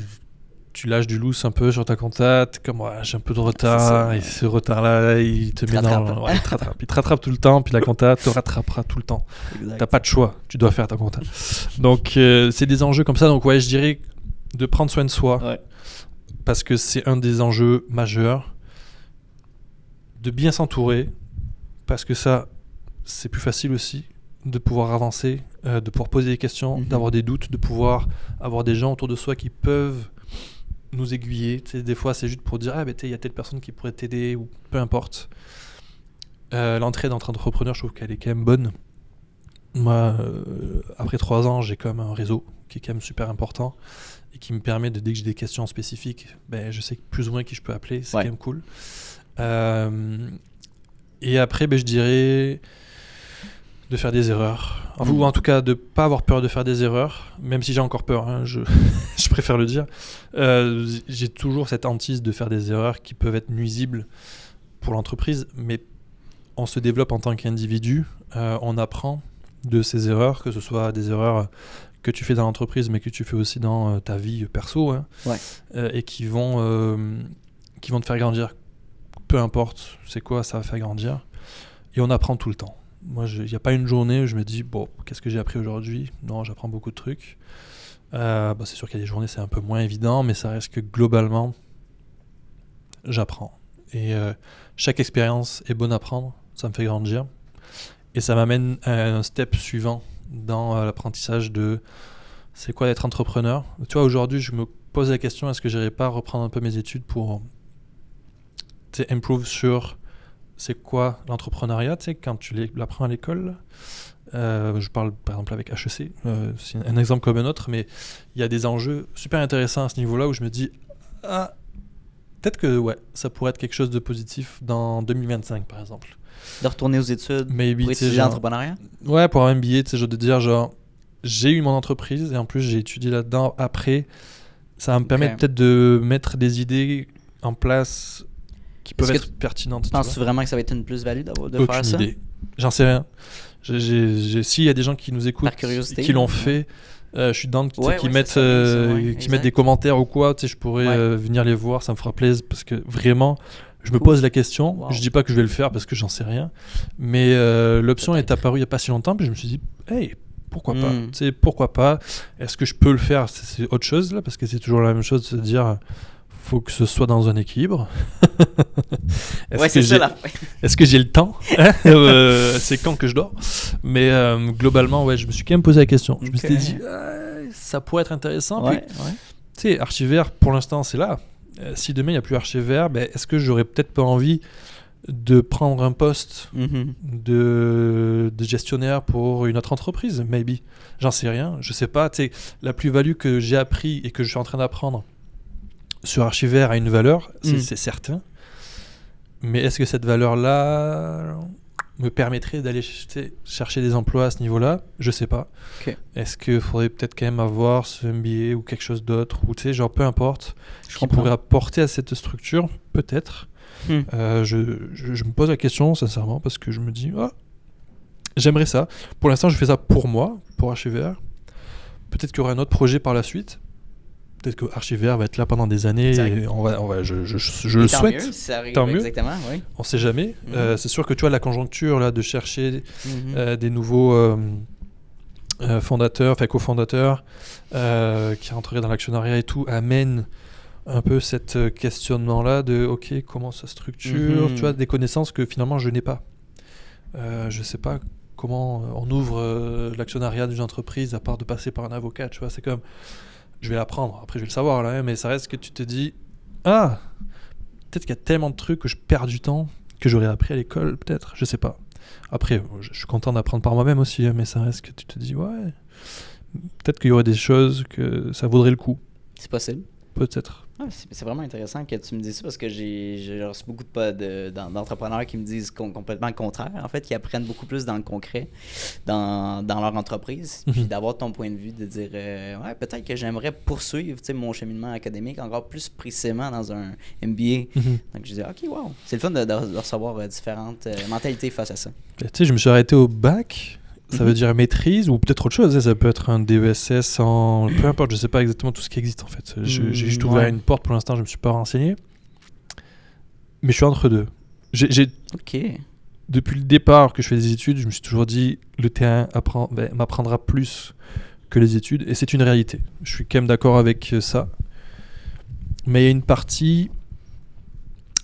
tu lâches du loose un peu sur ta compta, t'es comme, ouais, j'ai un peu de retard, C'est ça, et ouais. ce retard-là, il te met rattrape. dans... Ouais, il te rattrape tout le temps, puis la compta te rattrapera tout le temps. Exact. T'as pas de choix, tu dois faire ta compta. Donc, c'est des enjeux comme ça. Donc, ouais, je dirais de prendre soin de soi, Ouais. parce que c'est un des enjeux majeurs. De bien s'entourer, parce que ça, c'est plus facile aussi, de pouvoir avancer, de pouvoir poser des questions, Mhm. d'avoir des doutes, de pouvoir avoir des gens autour de soi qui peuvent nous aiguiller. Tu sais, des fois, c'est juste pour dire, ah, ben, il y a telle personne qui pourrait t'aider, ou peu importe. L'entrée d'entrepreneur, je trouve qu'elle est quand même bonne. Moi, après 3 ans, j'ai quand même un réseau qui est quand même super important et qui me permet de, dès que j'ai des questions spécifiques, ben, je sais plus ou moins qui je peux appeler, c'est Ouais. quand même cool. Et après, ben, je dirais de faire des erreurs. Ou en tout cas, de ne pas avoir peur de faire des erreurs, même si j'ai encore peur, hein, je préfère le dire. J'ai toujours cette hantise de faire des erreurs qui peuvent être nuisibles pour l'entreprise, mais on se développe en tant qu'individu, on apprend de ces erreurs, que ce soit des erreurs que tu fais dans l'entreprise, mais que tu fais aussi dans ta vie perso, hein, Ouais. et qui vont te faire grandir. Peu importe c'est quoi, ça va faire grandir. Et on apprend tout le temps. Moi, il n'y a pas une journée où je me dis, bon, qu'est-ce que j'ai appris aujourd'hui ? Non, j'apprends beaucoup de trucs. C'est sûr qu'il y a des journées, c'est un peu moins évident, mais ça reste que globalement, j'apprends. Et chaque expérience est bonne à prendre, ça me fait grandir. Et ça m'amène à un step suivant dans l'apprentissage de c'est quoi d'être entrepreneur. Tu vois, aujourd'hui, je me pose la question, est-ce que j'irais pas reprendre un peu mes études pour improve sur c'est quoi l'entrepreneuriat, tu sais, quand tu l'apprends à l'école. Je parle par exemple avec HEC, c'est un exemple comme un autre, mais il y a des enjeux super intéressants à ce niveau-là où je me dis, peut-être que ouais, ça pourrait être quelque chose de positif dans 2025 par exemple. De retourner aux études Maybe, pour tu sais, étudier genre, l'entrepreneuriat? Ouais, pour un MBA, tu sais, de dire genre, j'ai eu mon entreprise et en plus j'ai étudié là-dedans après. Ça va me permettre peut-être de mettre des idées en place qui peuvent Est-ce être pertinentes. Penses-tu vraiment que ça va être une plus-value de Aucune faire ça? idée. J'en sais rien. S'il y a des gens qui nous écoutent, Par curiosité, qui l'ont ouais. fait, je suis dans qui Ouais, mettent, ça, ouais, qui exact. mettent des commentaires ou quoi. Tu sais, je pourrais Ouais. venir les voir, ça me fera plaisir parce que vraiment, je me Cool. pose la question. Wow. Je dis pas que je vais le faire parce que j'en sais rien, mais l'option est apparue il y a pas si longtemps, puis je me suis dit, hey, pourquoi pas? Tu sais, pourquoi pas? Est-ce que je peux le faire? C'est autre chose là, parce que c'est toujours la même chose de se dire. Faut que ce soit dans un équilibre. Est-ce que j'ai le temps? C'est quand que je dors? Mais globalement, ouais, je me suis quand même posé la question. Je me suis dit, ça pourrait être intéressant. Ouais, Puis, ouais. tu sais, Archivert, pour l'instant, c'est là. Si demain, il n'y a plus Archivert, est-ce que j'aurais peut-être pas envie de prendre un poste de gestionnaire pour une autre entreprise, maybe. J'en sais rien, je sais pas. Tu sais, la plus-value que j'ai appris et que je suis en train d'apprendre sur Archivert a une valeur, c'est certain. Mais est-ce que cette valeur-là me permettrait d'aller chercher des emplois à ce niveau-là? Je sais pas. Okay. Est-ce qu'il faudrait peut-être quand même avoir ce MBA ou quelque chose d'autre, ou tu sais, genre peu importe, qui pourrait apporter à cette structure? Peut-être. Je me pose la question sincèrement parce que je me dis j'aimerais ça. Pour l'instant je fais ça pour moi, pour Archivert. Peut-être qu'il y aura un autre projet par la suite. Peut-être que Archivert va être là pendant des années et je le souhaite. Mieux, si ça arrive, tant mieux. Exactement, oui. On sait jamais. C'est sûr que tu vois la conjoncture là de chercher des nouveaux fondateurs, enfin cofondateurs qui rentreraient dans l'actionnariat et tout amène un peu cette questionnement-là de ok, comment ça structure, tu vois, des connaissances que finalement je n'ai pas. Je sais pas comment on ouvre l'actionnariat d'une entreprise à part de passer par un avocat, tu vois, c'est comme je vais l'apprendre, après je vais le savoir là, mais ça reste que tu te dis peut-être qu'il y a tellement de trucs que je perds du temps que j'aurais appris à l'école, peut-être, je sais pas. Après, je suis content d'apprendre par moi-même aussi, mais ça reste que tu te dis peut-être qu'il y aurait des choses que ça vaudrait le coup. C'est possible. Peut-être. Ah, c'est vraiment intéressant que tu me dises ça parce que j'ai reçu beaucoup d'entrepreneurs qui me disent complètement le contraire, en fait, qui apprennent beaucoup plus dans le concret, dans leur entreprise, puis d'avoir ton point de vue, de dire peut-être que j'aimerais poursuivre mon cheminement académique encore plus précisément dans un MBA. Donc je dis ok, wow, c'est le fun de recevoir différentes mentalités face à ça. Tu sais, je me suis arrêté au bac. Ça veut dire maîtrise ou peut-être autre chose, ça peut être un DESS en... peu importe, je sais pas exactement tout ce qui existe en fait. J'ai juste ouvert une porte pour l'instant, je me suis pas renseigné. Mais je suis entre deux. Ok. Depuis le départ que je fais des études, je me suis toujours dit le terrain m'apprendra plus que les études et c'est une réalité. Je suis quand même d'accord avec ça. Mais il y a une partie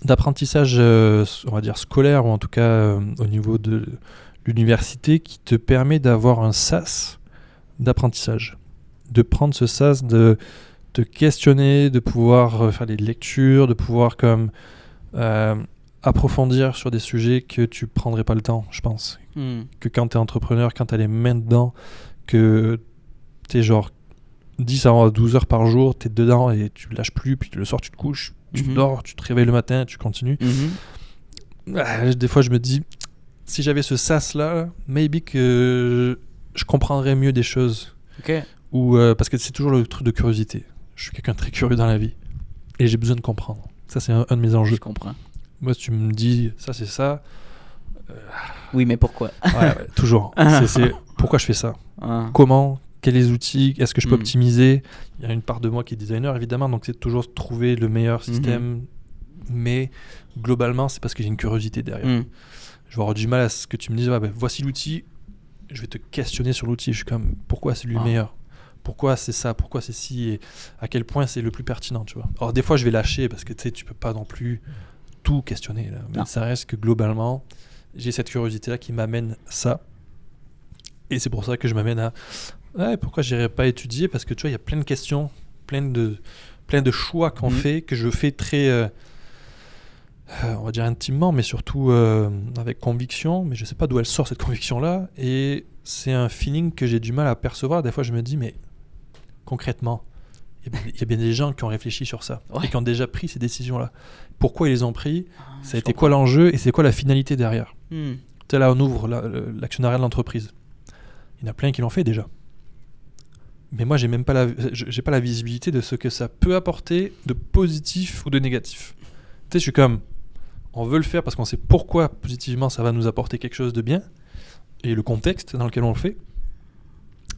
d'apprentissage, on va dire scolaire ou en tout cas au niveau de l'université qui te permet d'avoir un sas d'apprentissage, de prendre ce sas, de te questionner, de pouvoir faire des lectures, de pouvoir comme approfondir sur des sujets que tu prendrais pas le temps, je pense. Que quand tu es entrepreneur, quand tu as les mains dedans, que tu es genre 10 à 12 heures par jour, tu es dedans et tu lâches plus, puis le soir tu te couches, tu dors, tu te réveilles le matin, tu continues. Des fois je me dis si j'avais ce sas-là, maybe que je comprendrais mieux des choses. Ou, parce que c'est toujours le truc de curiosité. Je suis quelqu'un de très curieux dans la vie. Et j'ai besoin de comprendre. Ça, c'est un de mes enjeux. Je comprends. Moi, si tu me dis, ça, c'est ça... Oui, mais pourquoi? Toujours. C'est pourquoi je fais ça. Comment? Quels les outils? Est-ce que je peux optimiser? Il y a une part de moi qui est designer, évidemment. Donc, c'est toujours trouver le meilleur système. Mais, globalement, c'est parce que j'ai une curiosité derrière. Je vais avoir du mal à ce que tu me dises voici l'outil, je vais te questionner sur l'outil. Je suis comme pourquoi c'est lui le meilleur, pourquoi c'est ça, pourquoi c'est ci, et à quel point c'est le plus pertinent, tu vois. Alors des fois je vais lâcher parce que tu sais, tu peux pas non plus tout questionner là. Mais ça reste que globalement j'ai cette curiosité là qui m'amène ça, et c'est pour ça que je m'amène à pourquoi j'irais pas étudier, parce que tu vois il y a plein de questions, plein de choix qu'on fait, que je fais très on va dire intimement, mais surtout avec conviction, mais je sais pas d'où elle sort cette conviction-là, et c'est un feeling que j'ai du mal à percevoir. Des fois, je me dis, mais concrètement, il y a bien des gens qui ont réfléchi sur ça, et qui ont déjà pris ces décisions-là. Pourquoi ils les ont pris? Ça a été quoi l'enjeu, et c'est quoi la finalité derrière? Là, on ouvre l'actionnariat de l'entreprise. Il y en a plein qui l'ont fait déjà. Mais moi, j'ai pas la visibilité de ce que ça peut apporter de positif ou de négatif. Tu sais, je suis comme... On veut le faire parce qu'on sait pourquoi positivement ça va nous apporter quelque chose de bien et le contexte dans lequel on le fait.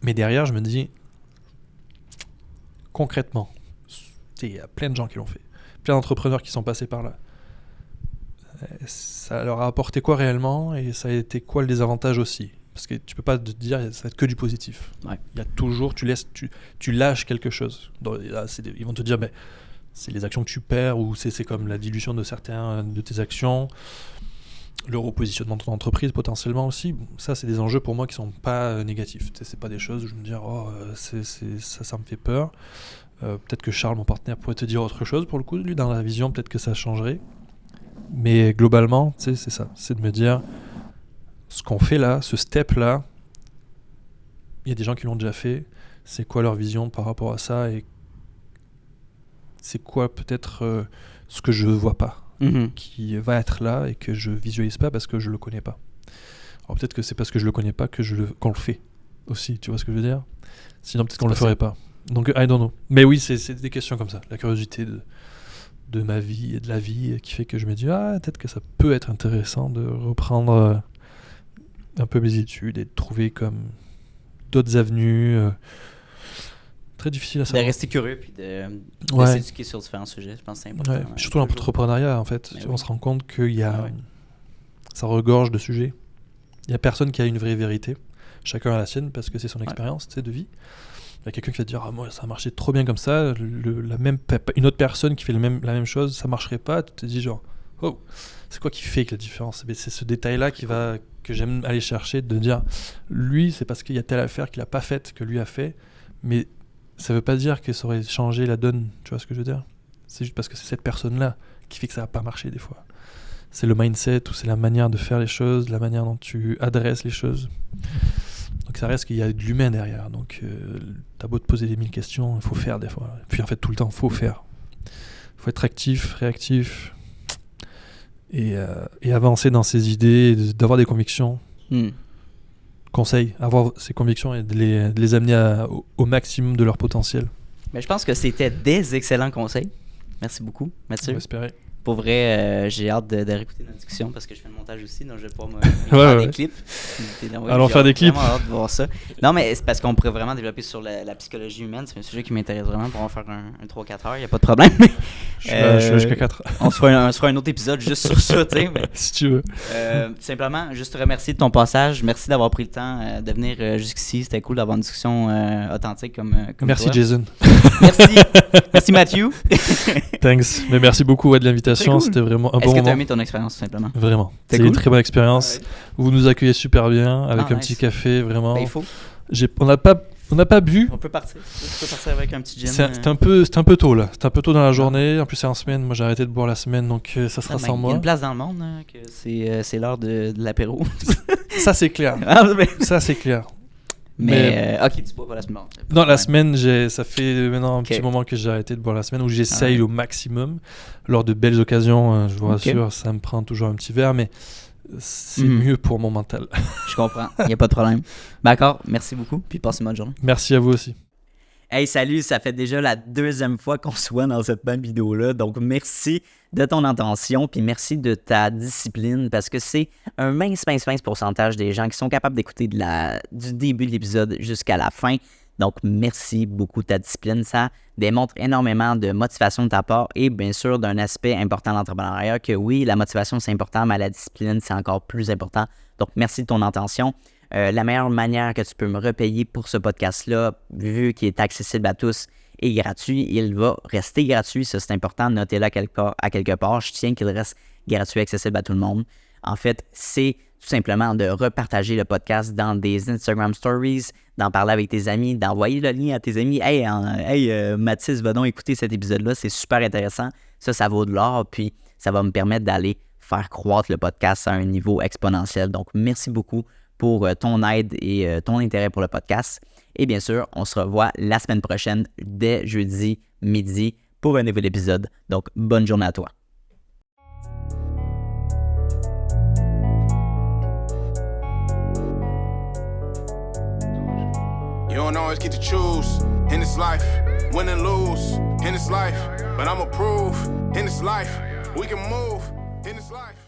Mais derrière, je me dis concrètement, il y a plein de gens qui l'ont fait, plein d'entrepreneurs qui sont passés par là. Ça leur a apporté quoi réellement et ça a été quoi le désavantage aussi? Parce que tu peux pas te dire ça va être que du positif. Il y a toujours, tu lâches quelque chose. Donc, là, ils vont te dire c'est les actions que tu perds ou c'est comme la dilution de certains de tes actions. le repositionnement de ton entreprise potentiellement aussi. Bon, ça, c'est des enjeux pour moi qui sont pas négatifs. C'est pas des choses où je me dis ça me fait peur. Peut-être que Charles, mon partenaire, pourrait te dire autre chose pour le coup. Lui, dans la vision, peut-être que ça changerait. Mais globalement, c'est ça. C'est de me dire, ce qu'on fait là, ce step-là, il y a des gens qui l'ont déjà fait. C'est quoi leur vision par rapport à ça et c'est quoi peut-être ce que je vois pas qui va être là et que je visualise pas parce que je le connais pas. Alors peut-être que c'est parce que je le connais pas qu'on le fait aussi, tu vois ce que je veux dire? Sinon peut-être qu'on le ferait pas. Donc I don't know. Mais oui, c'est des questions comme ça, la curiosité de ma vie et de la vie qui fait que je me dis peut-être que ça peut être intéressant de reprendre un peu mes études et de trouver comme d'autres avenues. Très difficile à savoir. De rester curieux puis de s'éduquer sur différents sujets, je pense que c'est important. Ouais. Surtout l'entrepreneuriat, en fait. On se rend compte qu'il y a... ça regorge de sujets. Il n'y a personne qui a une vraie vérité. Chacun a la sienne parce que c'est son expérience de vie. Il y a quelqu'un qui va te dire moi ça a marché trop bien comme ça, une autre personne qui fait la même chose, ça marcherait pas. Tu te dis genre oh, c'est quoi qui fait que la différence? C'est ce détail-là que j'aime aller chercher, de dire lui c'est parce qu'il y a telle affaire qu'il a pas faite que lui a fait, mais ça veut pas dire que ça aurait changé la donne, tu vois ce que je veux dire? C'est juste parce que c'est cette personne-là qui fait que ça va pas marcher des fois. C'est le mindset ou c'est la manière de faire les choses, la manière dont tu adresses les choses. Donc ça reste qu'il y a de l'humain derrière. Donc t'as beau te poser des 1000 questions, il faut faire des fois. Puis en fait tout le temps, il faut faire. Il faut être actif, réactif et avancer dans ses idées, d'avoir des convictions. Conseil, avoir ces convictions et de les amener au maximum de leur potentiel. Mais je pense que c'était des excellents conseils. Merci beaucoup, Mathieu. On va espérer. Pour vrai, j'ai hâte de réécouter notre discussion parce que je fais le montage aussi, donc je vais pouvoir faire des clips. Allons faire des clips. J'ai vraiment hâte de voir ça. Non, mais c'est parce qu'on pourrait vraiment développer sur la psychologie humaine. C'est un sujet qui m'intéresse vraiment. On va faire un 3-4 heures, il n'y a pas de problème. Je suis jusqu'à 4. On se fera un autre épisode juste sur ça, tu sais. Si tu veux. Simplement, juste te remercier de ton passage. Merci d'avoir pris le temps de venir jusqu'ici. C'était cool d'avoir une discussion authentique comme merci, toi. Jason. Merci, Mathieu. Thanks. Mais merci beaucoup de l'invitation. Cool. C'était vraiment un bon moment. Est-ce que tu as aimé ton expérience, tout simplement? Vraiment. C'est cool? Une très bonne expérience. Ouais. Vous nous accueillez super bien, avec un petit café, vraiment. Il faut. On n'a pas bu. On peut partir. Tu peux partir avec un petit gin. C'est un peu tôt, là. C'est un peu tôt dans la journée. En plus, c'est en semaine. Moi, j'ai arrêté de boire la semaine, donc ça sera sans moi. Il y a une place dans le monde, hein, que c'est l'heure de l'apéro. Ça, c'est clair. Ça, c'est clair. Mais ok, tu bois pas la semaine. Non, la semaine, ça fait maintenant un petit moment que j'ai arrêté de boire la semaine, où j'essaye au maximum. Lors de belles occasions, je vous rassure, ça me prend toujours un petit verre, mais c'est mieux pour mon mental. Je comprends, il n'y a pas de problème. D'accord, merci beaucoup, puis passe une bonne journée. Merci à vous aussi. Hey, salut, ça fait déjà la 2e fois qu'on se voit dans cette même vidéo-là, donc merci de ton attention, puis merci de ta discipline, parce que c'est un mince pourcentage des gens qui sont capables d'écouter du début de l'épisode jusqu'à la fin. Donc, merci beaucoup de ta discipline. Ça démontre énormément de motivation de ta part et bien sûr d'un aspect important de l'entrepreneuriat que oui, la motivation c'est important, mais la discipline c'est encore plus important. Donc, merci de ton attention. La meilleure manière que tu peux me repayer pour ce podcast-là, vu qu'il est accessible à tous et gratuit, il va rester gratuit. Ça, c'est important. Notez-le à quelque part. Je tiens qu'il reste gratuit, accessible à tout le monde. En fait, c'est tout simplement de repartager le podcast dans des Instagram Stories, d'en parler avec tes amis, d'envoyer le lien à tes amis. Hey, Mathis, va donc écouter cet épisode-là. C'est super intéressant. Ça vaut de l'or. Puis, ça va me permettre d'aller faire croître le podcast à un niveau exponentiel. Donc, merci beaucoup pour ton aide et ton intérêt pour le podcast. Et bien sûr, on se revoit la semaine prochaine dès jeudi midi pour un nouvel épisode. Donc, bonne journée à toi. You don't always get to choose in this life, win and lose in this life, but I'ma prove in this life we can move in this life.